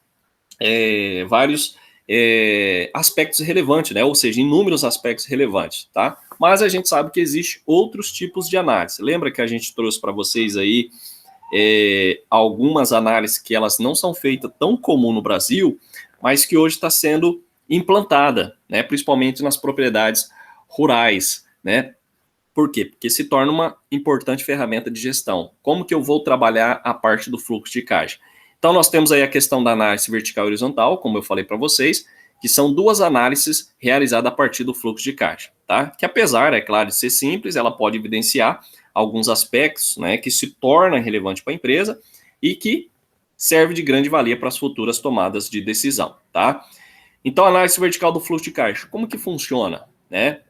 S1: aspectos relevantes, né? Ou seja, inúmeros aspectos relevantes, tá? Mas a gente sabe que existe outros tipos de análise. Lembra que a gente trouxe para vocês aí algumas análises que elas não são feitas tão comum no Brasil, mas que hoje está sendo implantada, né? Principalmente nas propriedades rurais, né? Por quê? Porque se torna uma importante ferramenta de gestão. Como que eu vou trabalhar a parte do fluxo de caixa? Então, nós temos aí a questão da análise vertical e horizontal, como eu falei para vocês, que são duas análises realizadas a partir do fluxo de caixa, tá? Que apesar, é claro, de ser simples, ela pode evidenciar alguns aspectos, né, que se tornam relevantes para a empresa e que serve de grande valia para as futuras tomadas de decisão, tá? Então, a análise vertical do fluxo de caixa, como que funciona, né?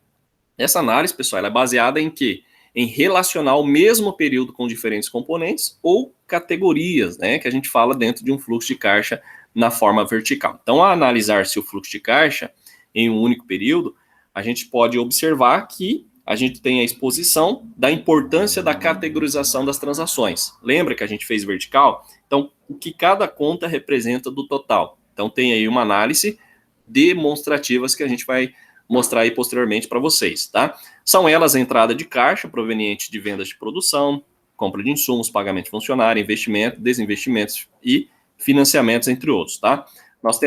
S1: Essa análise, pessoal, ela é baseada em quê? Em relacionar o mesmo período com diferentes componentes ou categorias, né, que a gente fala dentro de um fluxo de caixa na forma vertical. Então, ao analisar-se o fluxo de caixa em um único período, a gente pode observar que a gente tem a exposição da importância da categorização das transações. Lembra que a gente fez vertical? Então, o que cada conta representa do total. Então, tem aí uma análise demonstrativas que a gente vai mostrar aí posteriormente para vocês, tá? São elas a entrada de caixa proveniente de vendas de produção, compra de insumos, pagamento de funcionário, investimento, desinvestimentos e financiamentos, entre outros, tá? Vamos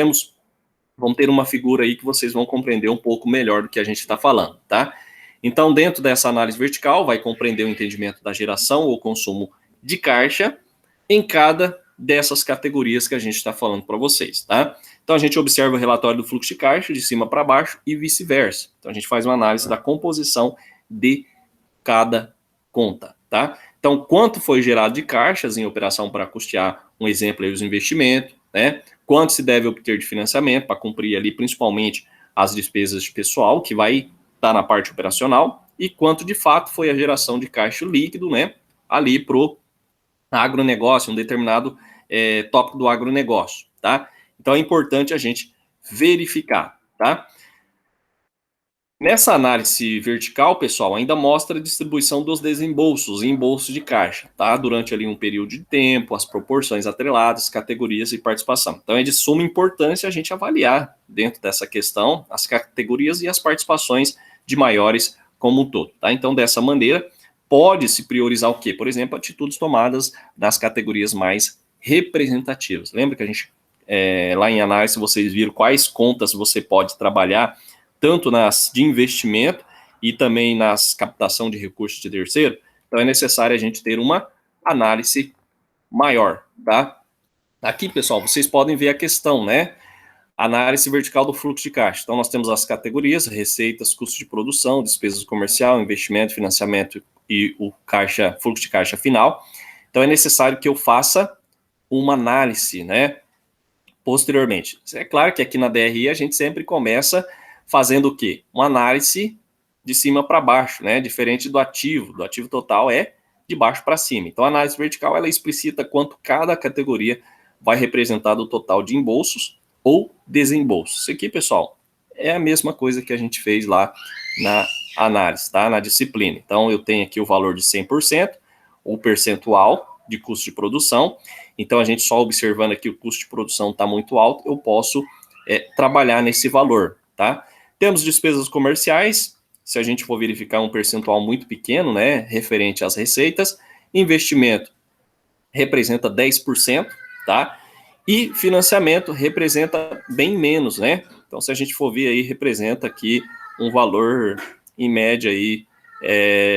S1: ter uma figura aí que vocês vão compreender um pouco melhor do que a gente está falando, tá? Então, dentro dessa análise vertical, vai compreender o entendimento da geração ou consumo de caixa em cada dessas categorias que a gente está falando para vocês, tá? Então, a gente observa o relatório do fluxo de caixa de cima para baixo e vice-versa. Então, a gente faz uma análise da composição de cada conta, tá? Então, quanto foi gerado de caixas em operação para custear, um exemplo aí, os investimentos, né? Quanto se deve obter de financiamento para cumprir ali, principalmente, as despesas de pessoal, que vai estar na parte operacional, e quanto, de fato, foi a geração de caixa líquido, né? Ali para o agronegócio, um determinado tópico do agronegócio, tá? Então, é importante a gente verificar, tá? Nessa análise vertical, pessoal, ainda mostra a distribuição dos desembolsos e embolsos de caixa, tá? Durante ali um período de tempo, as proporções atreladas, categorias e participação. Então, é de suma importância a gente avaliar dentro dessa questão as categorias e as participações de maiores como um todo, tá? Então, dessa maneira, pode-se priorizar o quê? Por exemplo, atitudes tomadas nas categorias mais representativas. Lembra que a gente, lá em análise, vocês viram quais contas você pode trabalhar, tanto nas de investimento e também nas captação de recursos de terceiro. Então, é necessário a gente ter uma análise maior, tá? Aqui, pessoal, vocês podem ver a questão, né? Análise vertical do fluxo de caixa. Então, nós temos as categorias, receitas, custo de produção, despesas comercial, investimento, financiamento e o caixa, fluxo de caixa final. Então, é necessário que eu faça uma análise, né? Posteriormente. É claro que aqui na DRE a gente sempre começa fazendo o quê? Uma análise de cima para baixo, né? Diferente do ativo. Do ativo total é de baixo para cima. Então, a análise vertical, ela explicita quanto cada categoria vai representar do total de embolsos ou desembolsos. Isso aqui, pessoal, é a mesma coisa que a gente fez lá na análise, tá? Na disciplina. Então, eu tenho aqui o valor de 100%, o percentual de custo de produção. Então, a gente só observando aqui o custo de produção está muito alto, eu posso trabalhar nesse valor, tá? Temos despesas comerciais, se a gente for verificar um percentual muito pequeno, né, referente às receitas. Investimento representa 10%, tá? E financiamento representa bem menos, né? Então, se a gente for ver aí, representa aqui um valor, em média, aí,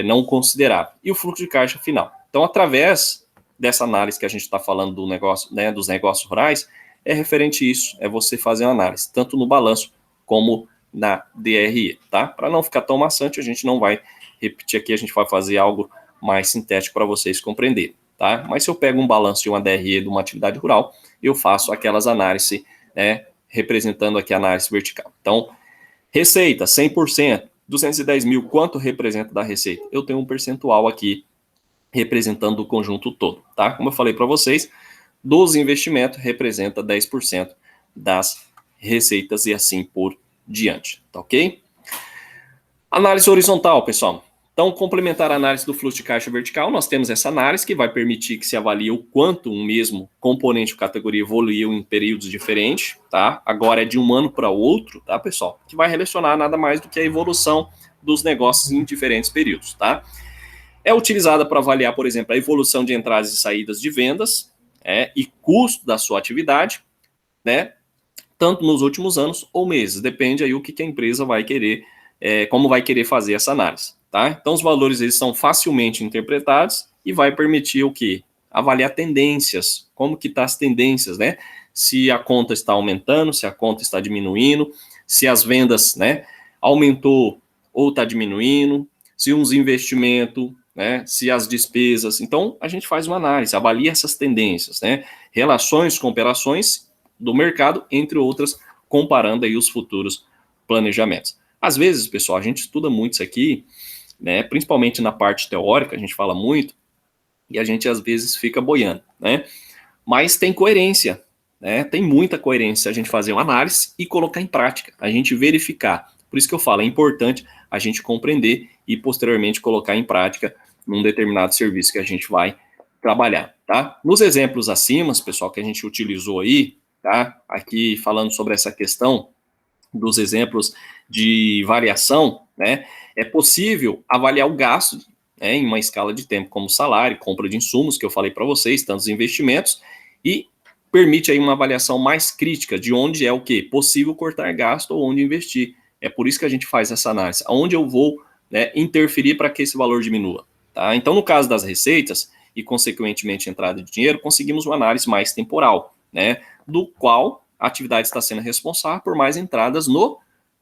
S1: não considerável. E o fluxo de caixa final. Então, através dessa análise que a gente está falando do negócio, né, dos negócios rurais, é referente a isso, é você fazer uma análise, tanto no balanço como na DRE, tá? Para não ficar tão maçante, a gente não vai repetir aqui, a gente vai fazer algo mais sintético para vocês compreenderem, tá? Mas se eu pego um balanço e uma DRE de uma atividade rural, eu faço aquelas análises, né, representando aqui a análise vertical. Então, receita, 100%, 210 mil, quanto representa da receita? Eu tenho um percentual aqui representando o conjunto todo, tá? Como eu falei para vocês, dos investimentos representa 10% das receitas e assim por diante, tá ok? Análise horizontal, pessoal. Então, complementar a análise do fluxo de caixa vertical, nós temos essa análise que vai permitir que se avalie o quanto um mesmo componente ou categoria evoluiu em períodos diferentes, tá? Agora é de um ano para outro, tá, pessoal? Que vai relacionar nada mais do que a evolução dos negócios em diferentes períodos, tá? É utilizada para avaliar, por exemplo, a evolução de entradas e saídas de vendas, e custo da sua atividade, né? Tanto nos últimos anos ou meses, depende aí o que a empresa vai querer, como vai querer fazer essa análise, tá? Então, os valores, eles são facilmente interpretados e vai permitir o quê? Avaliar tendências, como que tá as tendências, né? Se a conta está aumentando, se a conta está diminuindo, se as vendas, né, aumentou ou está diminuindo, se uns investimentos, né, se as despesas. Então, a gente faz uma análise, avalia essas tendências, né? Relações com operações do mercado, entre outras, comparando aí os futuros planejamentos. Às vezes, pessoal, a gente estuda muito isso aqui, né, principalmente na parte teórica, a gente fala muito, e a gente às vezes fica boiando, né? Mas tem coerência, né? Tem muita coerência a gente fazer uma análise e colocar em prática, a gente verificar. Por isso que eu falo, é importante a gente compreender e posteriormente colocar em prática num determinado serviço que a gente vai trabalhar, tá? Nos exemplos acima, pessoal, que a gente utilizou aí, tá? Aqui falando sobre essa questão dos exemplos de variação, né? É possível avaliar o gasto, né, em uma escala de tempo, como salário, compra de insumos, que eu falei para vocês, tantos investimentos, e permite aí uma avaliação mais crítica de onde é o quê? Possível cortar gasto ou onde investir. É por isso que a gente faz essa análise. Aonde eu vou, né, interferir para que esse valor diminua, tá? Então, no caso das receitas, e, consequentemente, entrada de dinheiro, conseguimos uma análise mais temporal, né, do qual a atividade está sendo responsável por mais entradas no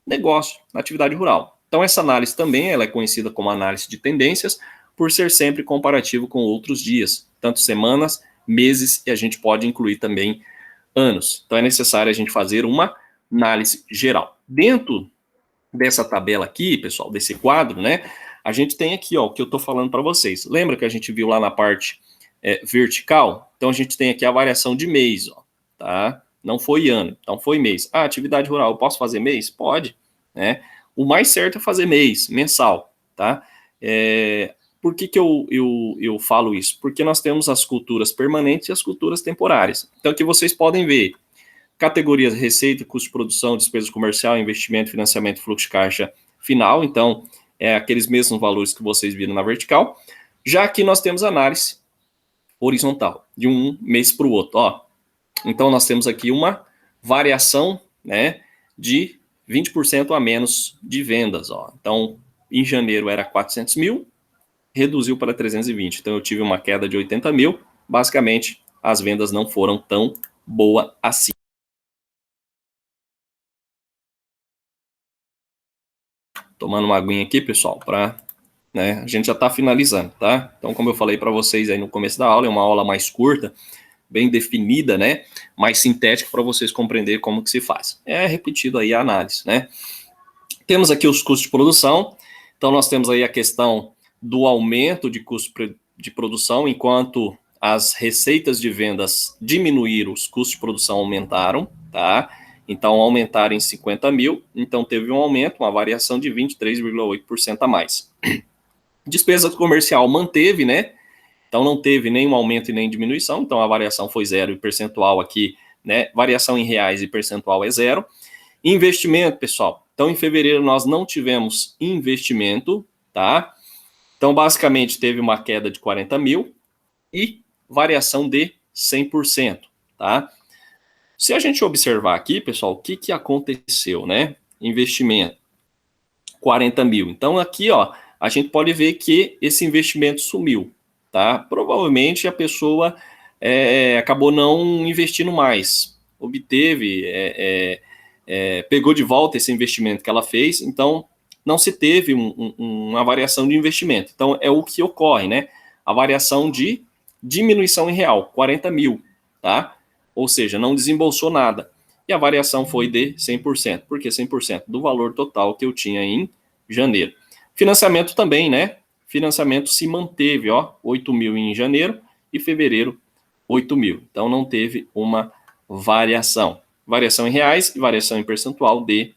S1: negócio, na atividade rural. Então, essa análise também ela é conhecida como análise de tendências, por ser sempre comparativo com outros dias, tanto semanas, meses, e a gente pode incluir também anos. Então, é necessário a gente fazer uma análise geral. Dentro dessa tabela aqui, pessoal, desse quadro, né, a gente tem aqui, ó, o que eu estou falando para vocês. Lembra que a gente viu lá na parte vertical? Então, a gente tem aqui a variação de mês, ó, tá? Não foi ano, então foi mês. Ah, atividade rural, eu posso fazer mês? Pode, né? O mais certo é fazer mês, mensal, tá? Por que eu falo isso? Porque nós temos as culturas permanentes e as culturas temporárias. Então, aqui vocês podem ver categorias receita, custo de produção, despesa comercial, investimento, financiamento, fluxo de caixa final. Então, aqueles mesmos valores que vocês viram na vertical. Já aqui nós temos análise horizontal, de um mês para o outro, ó. Então, nós temos aqui uma variação, né, de 20% a menos de vendas, ó. Então, em janeiro era 400 mil, reduziu para 320. Então, eu tive uma queda de 80 mil. Basicamente, as vendas não foram tão boas assim. Tomando uma aguinha aqui, pessoal, para, né, a gente já está finalizando, tá? Então, como eu falei para vocês aí no começo da aula, é uma aula mais curta, bem definida, né, mais sintética para vocês compreenderem como que se faz. É repetido aí a análise, né? Temos aqui os custos de produção. Então, nós temos aí a questão do aumento de custo de produção, enquanto as receitas de vendas diminuíram, os custos de produção aumentaram, tá? Então, aumentaram em 50 mil, então teve um aumento, uma variação de 23,8% a mais. Despesa comercial manteve, né? Então, não teve nenhum aumento e nem diminuição, então a variação foi zero e percentual aqui, né? Variação em reais e percentual é zero. Investimento, pessoal. Então, em fevereiro, nós não tivemos investimento, tá? Então, basicamente, teve uma queda de 40 mil e variação de 100%, tá? Se a gente observar aqui, pessoal, o que aconteceu, né? Investimento, 40 mil. Então, aqui, ó, a gente pode ver que esse investimento sumiu, tá? Provavelmente a pessoa acabou não investindo mais, obteve, pegou de volta esse investimento que ela fez, então não se teve uma variação de investimento. Então, é o que ocorre, né? A variação de diminuição em real, 40 mil, tá? Ou seja, não desembolsou nada. E a variação foi de 100%. Por que 100%? Do valor total que eu tinha em janeiro. Financiamento também, né? Financiamento se manteve, ó, 8 mil em janeiro e fevereiro, 8 mil. Então, não teve uma variação. Variação em reais e variação em percentual de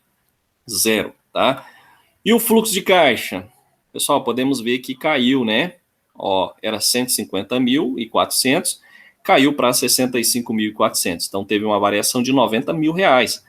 S1: zero, tá? E o fluxo de caixa? Pessoal, podemos ver que caiu, né? Ó, era 150.400, caiu para 65.400. Então, teve uma variação de 90 mil reais.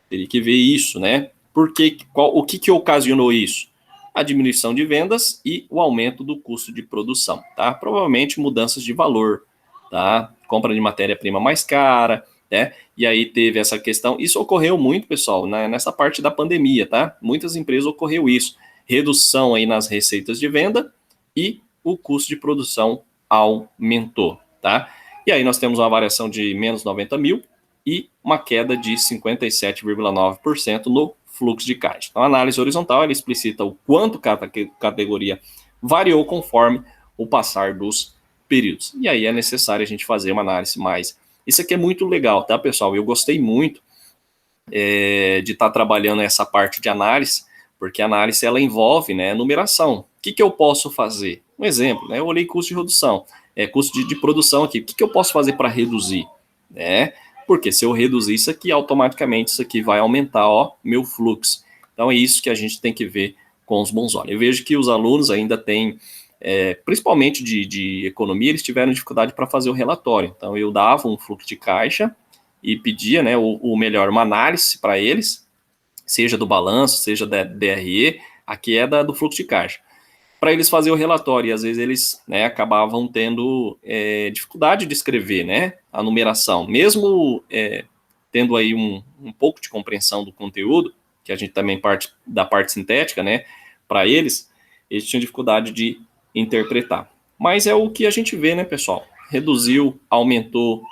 S1: Teria que ver isso, né? O que ocasionou isso? A diminuição de vendas e o aumento do custo de produção, tá? Provavelmente mudanças de valor, tá? Compra de matéria-prima mais cara, né? E aí teve essa questão. Isso ocorreu muito, pessoal, nessa parte da pandemia, tá? Muitas empresas ocorreu isso. Redução aí nas receitas de venda e o custo de produção aumentou, tá? E aí nós temos uma variação de menos 90 mil e uma queda de 57,9% no fluxo de caixa. Então, a análise horizontal ela explicita o quanto cada categoria variou conforme o passar dos períodos. E aí é necessário a gente fazer uma análise mais. Isso aqui é muito legal, tá, pessoal? Eu gostei muito de estar trabalhando essa parte de análise, porque a análise ela envolve, né, numeração. O que eu posso fazer? Um exemplo, né? Eu olhei custo de redução, custo de produção aqui. O que eu posso fazer para reduzir? Né? Porque se eu reduzir isso aqui, automaticamente isso aqui vai aumentar, ó, meu fluxo. Então é isso que a gente tem que ver com os bons olhos. Eu vejo que os alunos ainda têm, principalmente de economia, eles tiveram dificuldade para fazer o relatório. Então eu dava um fluxo de caixa e pedia, né, o melhor, uma análise para eles, seja do balanço, seja da DRE, aqui é do fluxo de caixa, para eles fazerem o relatório, e às vezes eles, né, acabavam tendo dificuldade de escrever, né, a numeração, mesmo tendo aí um pouco de compreensão do conteúdo, que a gente também parte da parte sintética, né, para eles tinham dificuldade de interpretar. Mas é o que a gente vê, né, pessoal? Reduziu, aumentou,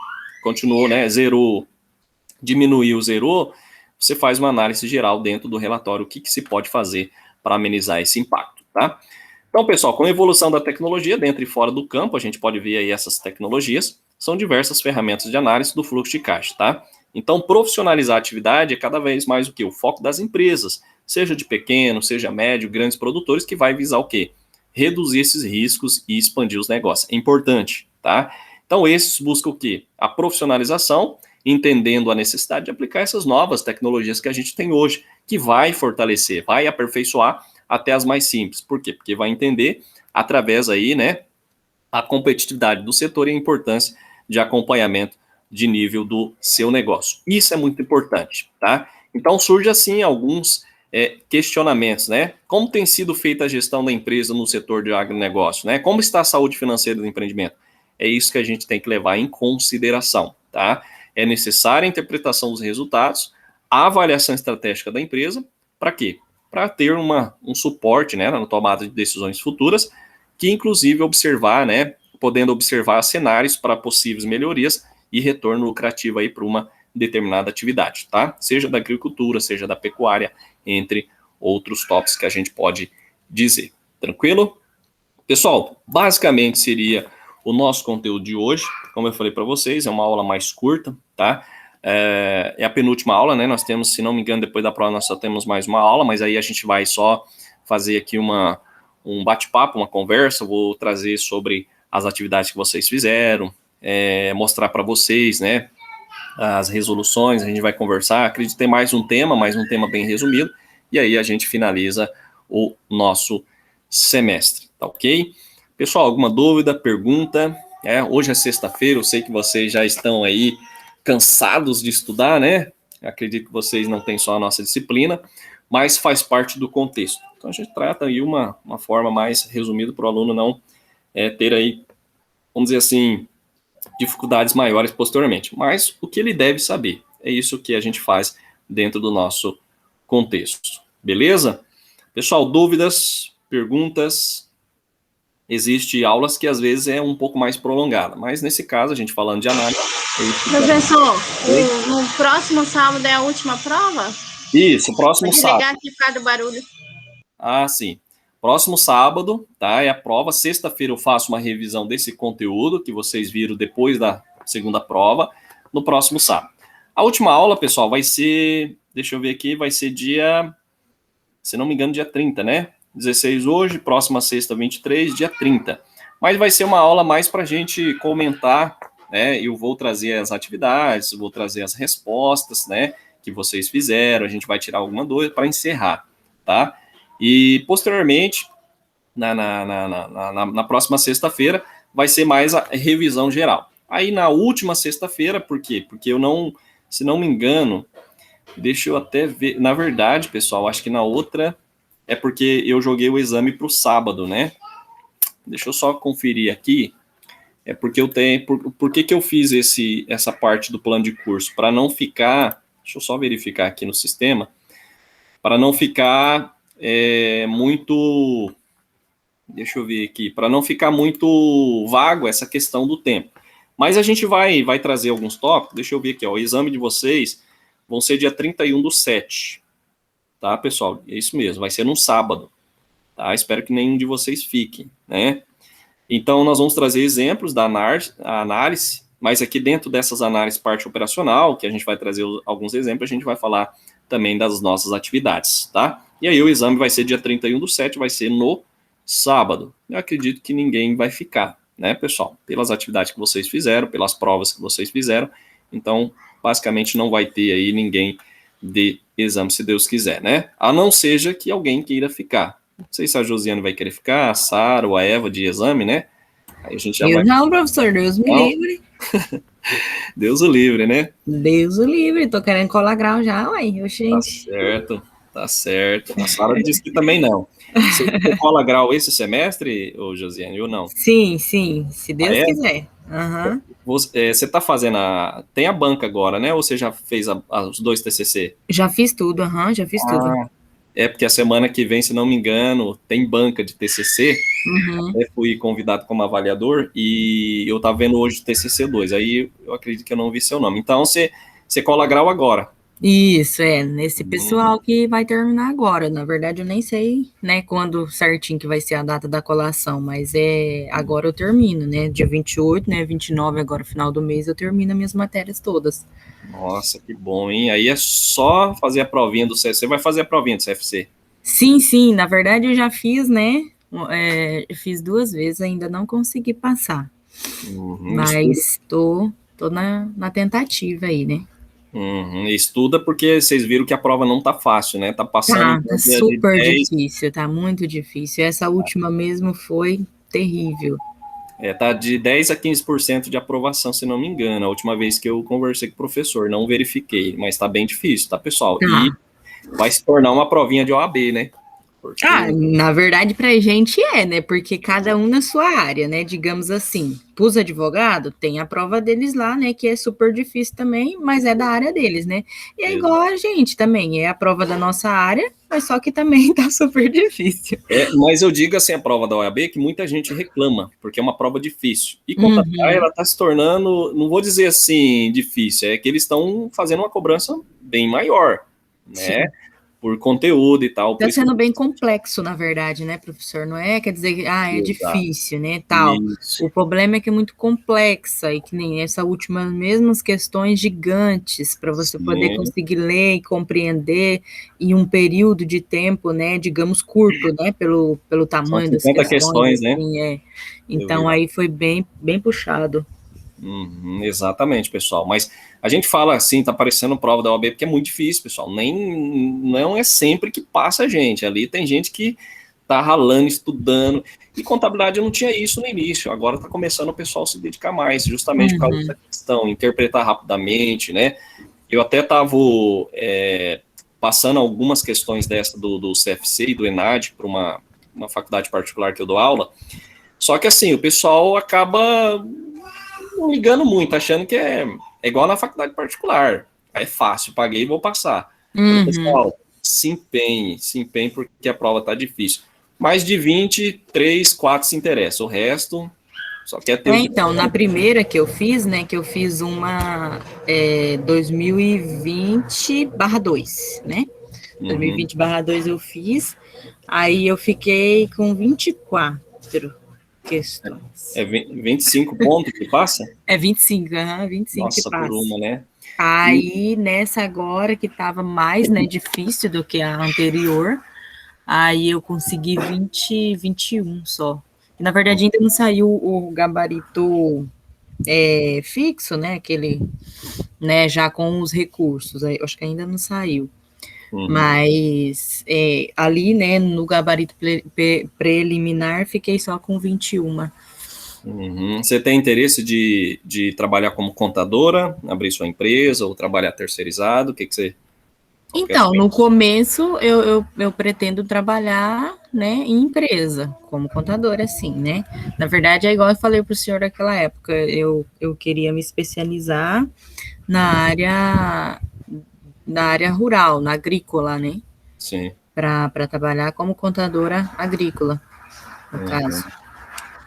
S1: continuou, né, zerou, diminuiu, zerou, você faz uma análise geral dentro do relatório, o que se pode fazer para amenizar esse impacto, tá? Então, pessoal, com a evolução da tecnologia dentro e fora do campo, a gente pode ver aí essas tecnologias, são diversas ferramentas de análise do fluxo de caixa, tá? Então, profissionalizar a atividade é cada vez mais o quê? O foco das empresas, seja de pequeno, seja médio, grandes produtores, que vai visar o quê? Reduzir esses riscos e expandir os negócios. É importante, tá? Então, esses buscam o quê? A profissionalização, entendendo a necessidade de aplicar essas novas tecnologias que a gente tem hoje, que vai fortalecer, vai aperfeiçoar até as mais simples. Por quê? Porque vai entender, através aí, né, a competitividade do setor e a importância de acompanhamento de nível do seu negócio. Isso é muito importante, tá? Então, surge, assim, alguns questionamentos, né? Como tem sido feita a gestão da empresa no setor de agronegócio, né? Como está a saúde financeira do empreendimento? É isso que a gente tem que levar em consideração, tá? É necessária a interpretação dos resultados, a avaliação estratégica da empresa, para quê? Para ter um suporte, né, na tomada de decisões futuras, que inclusive observar, né, podendo observar cenários para possíveis melhorias e retorno lucrativo aí para uma determinada atividade, tá? Seja da agricultura, seja da pecuária, entre outros tópicos que a gente pode dizer. Tranquilo? Pessoal, basicamente seria o nosso conteúdo de hoje. Como eu falei para vocês, é uma aula mais curta, tá? É a penúltima aula, né? Nós temos, se não me engano, depois da prova nós só temos mais uma aula, mas aí a gente vai só fazer aqui um bate-papo, uma conversa. Eu vou trazer sobre as atividades que vocês fizeram, mostrar para vocês, né, as resoluções, a gente vai conversar. Acredito que tem mais um tema bem resumido, e aí a gente finaliza o nosso semestre, tá ok? Pessoal, alguma dúvida, pergunta? Hoje é sexta-feira, eu sei que vocês já estão aí cansados de estudar, né? Acredito que vocês não têm só a nossa disciplina, mas faz parte do contexto. Então a gente trata aí uma forma mais resumida para o aluno não ter aí, vamos dizer assim, dificuldades maiores posteriormente. Mas o que ele deve saber, é isso que a gente faz dentro do nosso contexto. Beleza? Pessoal, dúvidas, perguntas? Existe aulas que às vezes é um pouco mais prolongada, mas nesse caso, a gente falando de análise...
S2: Professor, no próximo sábado é a última prova?
S1: Isso, próximo
S2: sábado. Vou desligar aqui por causa do barulho. Ah,
S1: sim. Próximo sábado, tá? É a prova. Sexta-feira eu faço uma revisão desse conteúdo que vocês viram depois da segunda prova, no próximo sábado. A última aula, pessoal, vai ser... Deixa eu ver aqui, vai ser dia... Se não me engano, dia 30, né? 16 hoje, próxima sexta, 23, dia 30. Mas vai ser uma aula mais para a gente comentar, né? Eu vou trazer as atividades, vou trazer as respostas, né? Que vocês fizeram, a gente vai tirar alguma dúvida para encerrar, tá? E, posteriormente, na próxima sexta-feira, vai ser mais a revisão geral. Aí, na última sexta-feira, por quê? Porque eu não, se não me engano, deixa eu até ver, na verdade, pessoal, acho que na outra... É porque eu joguei o exame para o sábado, né? Deixa eu só conferir aqui. É porque eu tenho... Por que eu fiz essa parte do plano de curso? Para não ficar... Deixa eu só verificar aqui no sistema. Para não ficar muito... Deixa eu ver aqui. Para não ficar muito vago essa questão do tempo. Mas a gente vai trazer alguns tópicos. Deixa eu ver aqui, ó. O exame de vocês vão ser dia 31/7. Tá, pessoal? É isso mesmo, vai ser num sábado, tá? Espero que nenhum de vocês fique, né? Então, nós vamos trazer exemplos da análise, mas aqui dentro dessas análises parte operacional, que a gente vai trazer alguns exemplos, a gente vai falar também das nossas atividades, tá? E aí o exame vai ser dia 31/7, vai ser no sábado. Eu acredito que ninguém vai ficar, né, pessoal? Pelas atividades que vocês fizeram, pelas provas que vocês fizeram, então, basicamente, não vai ter aí ninguém de exame, se Deus quiser, né? A não seja que alguém queira ficar. Não sei se a Josiane vai querer ficar, a Sara ou a Eva de exame, né? Aí a gente já vai...
S3: Não, professor, Deus me livre.
S1: Deus o livre, né?
S3: Deus o livre, tô querendo colar grau já, uai, gente.
S1: Tá certo. A Sara disse que também não. Você cola grau esse semestre, ô Josiane, ou não?
S3: Sim, se Deus quiser. Uhum.
S1: Você tá fazendo tem a banca agora, né? Ou você já fez os 2 TCC?
S3: Já fiz tudo, já fiz tudo.
S1: É porque a semana que vem, se não me engano, tem banca de TCC.
S3: Uhum.
S1: Até fui convidado como avaliador e eu estava vendo hoje o TCC2. Aí eu acredito que eu não vi seu nome. Então você cola grau agora.
S3: Isso, nesse pessoal que vai terminar agora. Na verdade, eu nem sei, né, quando certinho que vai ser a data da colação, mas agora eu termino, né, dia 28, né, 29 agora, final do mês, eu termino as minhas matérias todas.
S1: Nossa, que bom, hein? Aí é só fazer a provinha do CFC. Você vai fazer a provinha do CFC?
S3: Sim, na verdade eu já fiz, né, eu fiz 2 vezes, ainda não consegui passar, mas tô na tentativa aí, né.
S1: Estuda porque vocês viram que a prova não tá fácil, né? Tá passando em
S3: Tá
S1: média de
S3: super
S1: 10,
S3: difícil, tá muito difícil. Essa última mesmo foi terrível.
S1: tá de 10 a 15% de aprovação, se não me engano. A última vez que eu conversei com o professor, não verifiquei, mas tá bem difícil, tá, pessoal? E
S3: Tá.
S1: vai se tornar uma provinha de OAB, né? Porque
S3: Na verdade, pra gente né? Porque cada um na sua área, né? Digamos assim. Pros advogados, tem a prova deles lá, né? Que é super difícil também, mas é da área deles, né? E é igual a gente também, é a prova da nossa área, mas só que também tá super difícil.
S1: mas eu digo assim, a prova da OAB que muita gente reclama, porque é uma prova difícil. E contabilidade,
S3: Uhum.
S1: ela está se tornando, não vou dizer assim, difícil, é que eles estão fazendo uma cobrança bem maior, né?
S3: Sim.
S1: Por conteúdo e tal. Por
S3: Tá
S1: isso que
S3: sendo bem complexo, na verdade, né, professor? Não é, quer dizer, é
S1: Exato.
S3: difícil, né, tal.
S1: Isso.
S3: O problema é que é muito complexa e que nem essa última, mesmas questões gigantes para você poder
S1: Sim.
S3: conseguir ler e compreender em um período de tempo, né, digamos curto, né, pelo
S1: São
S3: tamanho das
S1: 50
S3: questões,
S1: questões, né?
S3: assim.
S1: Eu
S3: Então
S1: vi.
S3: aí foi bem puxado.
S1: Exatamente, pessoal. Mas a gente fala assim, tá parecendo prova da OAB porque é muito difícil, pessoal. Não é sempre que passa a gente. Ali tem gente que tá ralando, estudando. E contabilidade não tinha isso no início. Agora tá começando o pessoal se dedicar mais, justamente por causa dessa questão, interpretar rapidamente, né? Eu até estava passando algumas questões dessa do CFC e do ENAD para uma faculdade particular que eu dou aula. Só que assim, o pessoal acaba não ligando muito, achando que é igual na faculdade particular. É fácil, paguei e vou passar. Falei, pessoal, se empenhe porque a prova tá difícil. Mais de 20, 3, 4 se interessa. O resto só quer ter o
S3: Então, na primeira que eu fiz, né, que eu fiz uma 2020/2, né? 2020/2 eu fiz, aí eu fiquei com 24 questões.
S1: É 25 pontos que passa?
S3: É 25, 25 que
S1: Nossa, por
S3: passa.
S1: uma, né?
S3: Aí, nessa agora, que estava mais, né, difícil do que a anterior, aí eu consegui 21 só. E, na verdade, ainda não saiu o gabarito fixo, né, aquele, né, já com os recursos, aí, eu acho que ainda não saiu. Mas ali, né, no gabarito preliminar, fiquei só com 21.
S1: Você tem interesse de trabalhar como contadora, abrir sua empresa ou trabalhar terceirizado? O que você...
S3: Então, no começo, eu pretendo trabalhar, né, em empresa, como contadora, assim, né? Na verdade, é igual eu falei para o senhor naquela época, eu queria me especializar na área rural, na agrícola, né?
S1: Sim.
S3: Para trabalhar como contadora agrícola, no caso.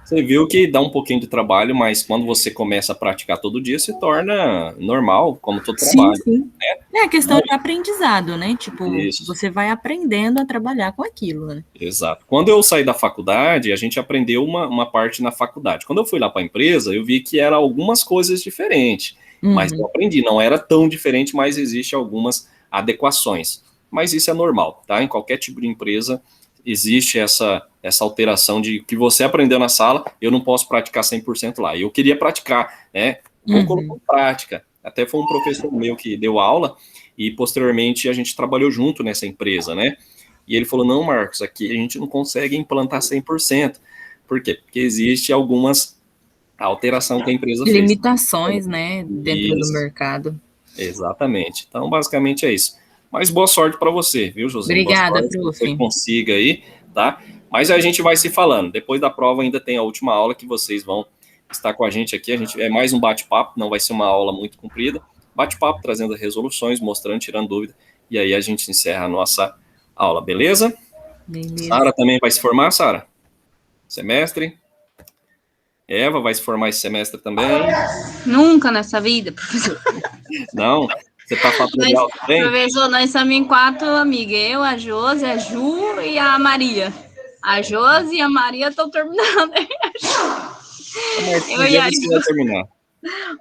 S1: Você viu que dá um pouquinho de trabalho, mas quando você começa a praticar todo dia, se torna normal, como todo trabalho.
S3: Sim. É a questão de aprendizado, né? Tipo,
S1: Isso.
S3: você vai aprendendo a trabalhar com aquilo, né?
S1: Exato. Quando eu saí da faculdade, a gente aprendeu uma parte na faculdade. Quando eu fui lá para a empresa, eu vi que era algumas coisas diferentes, mas eu aprendi. Não era tão diferente, mas existe algumas adequações. Mas isso é normal, tá? Em qualquer tipo de empresa existe essa alteração de que você aprendeu na sala, eu não posso praticar 100% lá. Eu queria praticar, né? Vou colocar em prática. Até foi um professor meu que deu aula e posteriormente a gente trabalhou junto nessa empresa, né? E ele falou, não, Marcos, aqui a gente não consegue implantar 100%. Por quê? Porque existe algumas alteração que a empresa fez.
S3: Limitações, né, dentro do mercado.
S1: Exatamente. Então, basicamente é isso. Mas boa sorte para você, viu, José?
S3: Obrigada,
S1: boa sorte,
S3: prof.
S1: que você consiga aí, tá? Mas a gente vai se falando. Depois da prova ainda tem a última aula que vocês vão estar com a gente aqui. A gente é mais um bate-papo, não vai ser uma aula muito comprida. Bate-papo, trazendo resoluções, mostrando, tirando dúvida. E aí a gente encerra a nossa aula, beleza?
S3: Beleza.
S1: Sara também vai se formar, Sara? Semestre? Eva vai se formar esse semestre também?
S2: Nunca nessa vida, professor.
S1: Não? Você tá fatorial também?
S2: Professor, nós somos em 4 amigas. Eu, a Josi, a Ju e a Maria. A Josi e a Maria estão terminando. Eu e a
S1: Você vai terminar.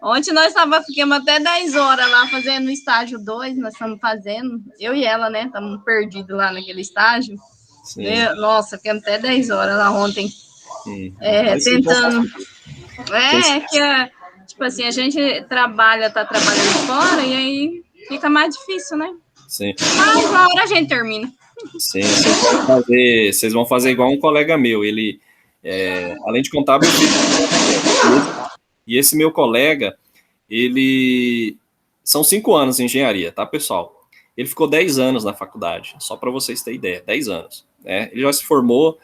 S2: Ontem nós ficamos até 10 horas lá fazendo o estágio 2, nós estamos fazendo, eu e ela, né, estamos perdidos lá naquele estágio. Nossa, ficamos até 10 horas lá ontem, tentando. Tipo assim, a gente tá trabalhando fora e aí fica mais difícil, né?
S1: Sim.
S2: Mas uma hora a gente termina.
S1: Sim, vocês vão fazer igual um colega meu, ele, além de contábil, e esse meu colega, ele, são 5 anos em engenharia, tá, pessoal? Ele ficou 10 anos na faculdade, só para vocês terem ideia, 10 anos, né? Ele já se formou,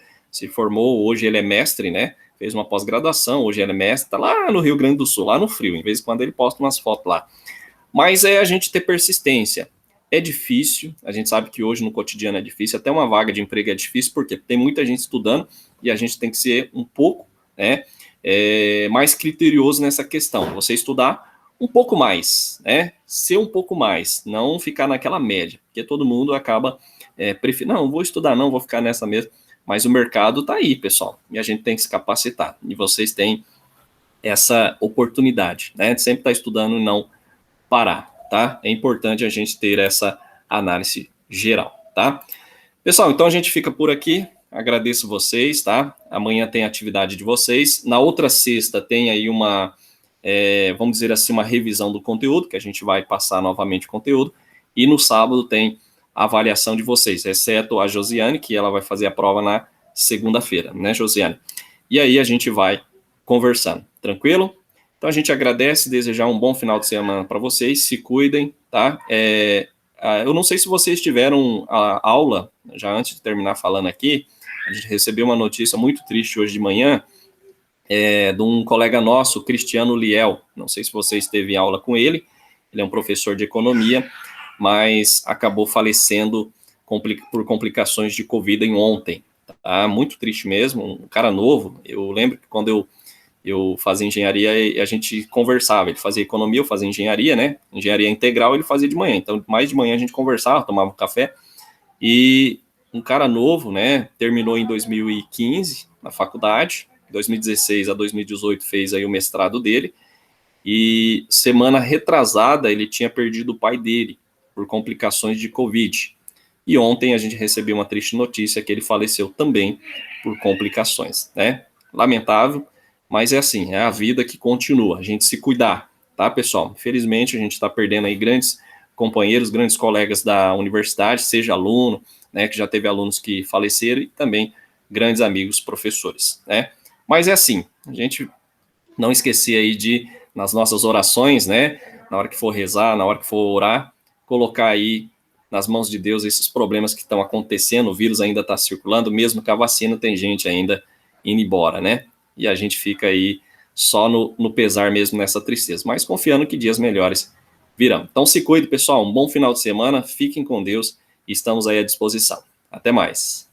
S1: hoje ele é mestre, né? Fez uma pós-graduação, hoje ele é mestre, tá lá no Rio Grande do Sul, lá no frio, em vez de quando ele posta umas fotos lá. Mas é a gente ter persistência. É difícil, a gente sabe que hoje no cotidiano é difícil, até uma vaga de emprego é difícil, porque tem muita gente estudando e a gente tem que ser um pouco, né, mais criterioso nessa questão. Você estudar um pouco mais, né, ser um pouco mais, não ficar naquela média, porque todo mundo acaba preferindo, não, vou estudar não, vou ficar nessa mesma, mas o mercado está aí, pessoal, e a gente tem que se capacitar, e vocês têm essa oportunidade, né, de sempre estar estudando e não parar, tá? É importante a gente ter essa análise geral, tá? Pessoal, então a gente fica por aqui, agradeço vocês, tá? Amanhã tem atividade de vocês, na outra sexta tem aí uma, vamos dizer assim, uma revisão do conteúdo, que a gente vai passar novamente o conteúdo, e no sábado tem a avaliação de vocês, exceto a Josiane, que ela vai fazer a prova na segunda-feira, né, Josiane? E aí a gente vai conversando, tranquilo? Então a gente agradece, desejar um bom final de semana para vocês, se cuidem, tá? Eu não sei se vocês tiveram a aula, já antes de terminar falando aqui, a gente recebeu uma notícia muito triste hoje de manhã, de um colega nosso, Cristiano Liel, não sei se vocês teve aula com ele é um professor de economia, mas acabou falecendo por complicações de Covid ontem, tá? Muito triste mesmo, um cara novo, eu lembro que quando eu fazia engenharia e a gente conversava, ele fazia economia, eu fazia engenharia, né, engenharia integral ele fazia de manhã, então mais de manhã a gente conversava, tomava um café, e um cara novo, né, terminou em 2015 na faculdade, 2016 a 2018 fez aí o mestrado dele, e semana retrasada ele tinha perdido o pai dele por complicações de Covid, e ontem a gente recebeu uma triste notícia que ele faleceu também por complicações, né, lamentável, mas é assim, é a vida que continua, a gente se cuidar, tá, pessoal? Infelizmente, a gente está perdendo aí grandes companheiros, grandes colegas da universidade, seja aluno, né, que já teve alunos que faleceram, e também grandes amigos professores, né? Mas é assim, a gente não esquecer aí de, nas nossas orações, né, na hora que for rezar, na hora que for orar, colocar aí nas mãos de Deus esses problemas que estão acontecendo, o vírus ainda está circulando, mesmo que a vacina tem gente ainda indo embora, né? E a gente fica aí só no pesar mesmo nessa tristeza, mas confiando que dias melhores virão. Então se cuide, pessoal, um bom final de semana, fiquem com Deus e estamos aí à disposição. Até mais.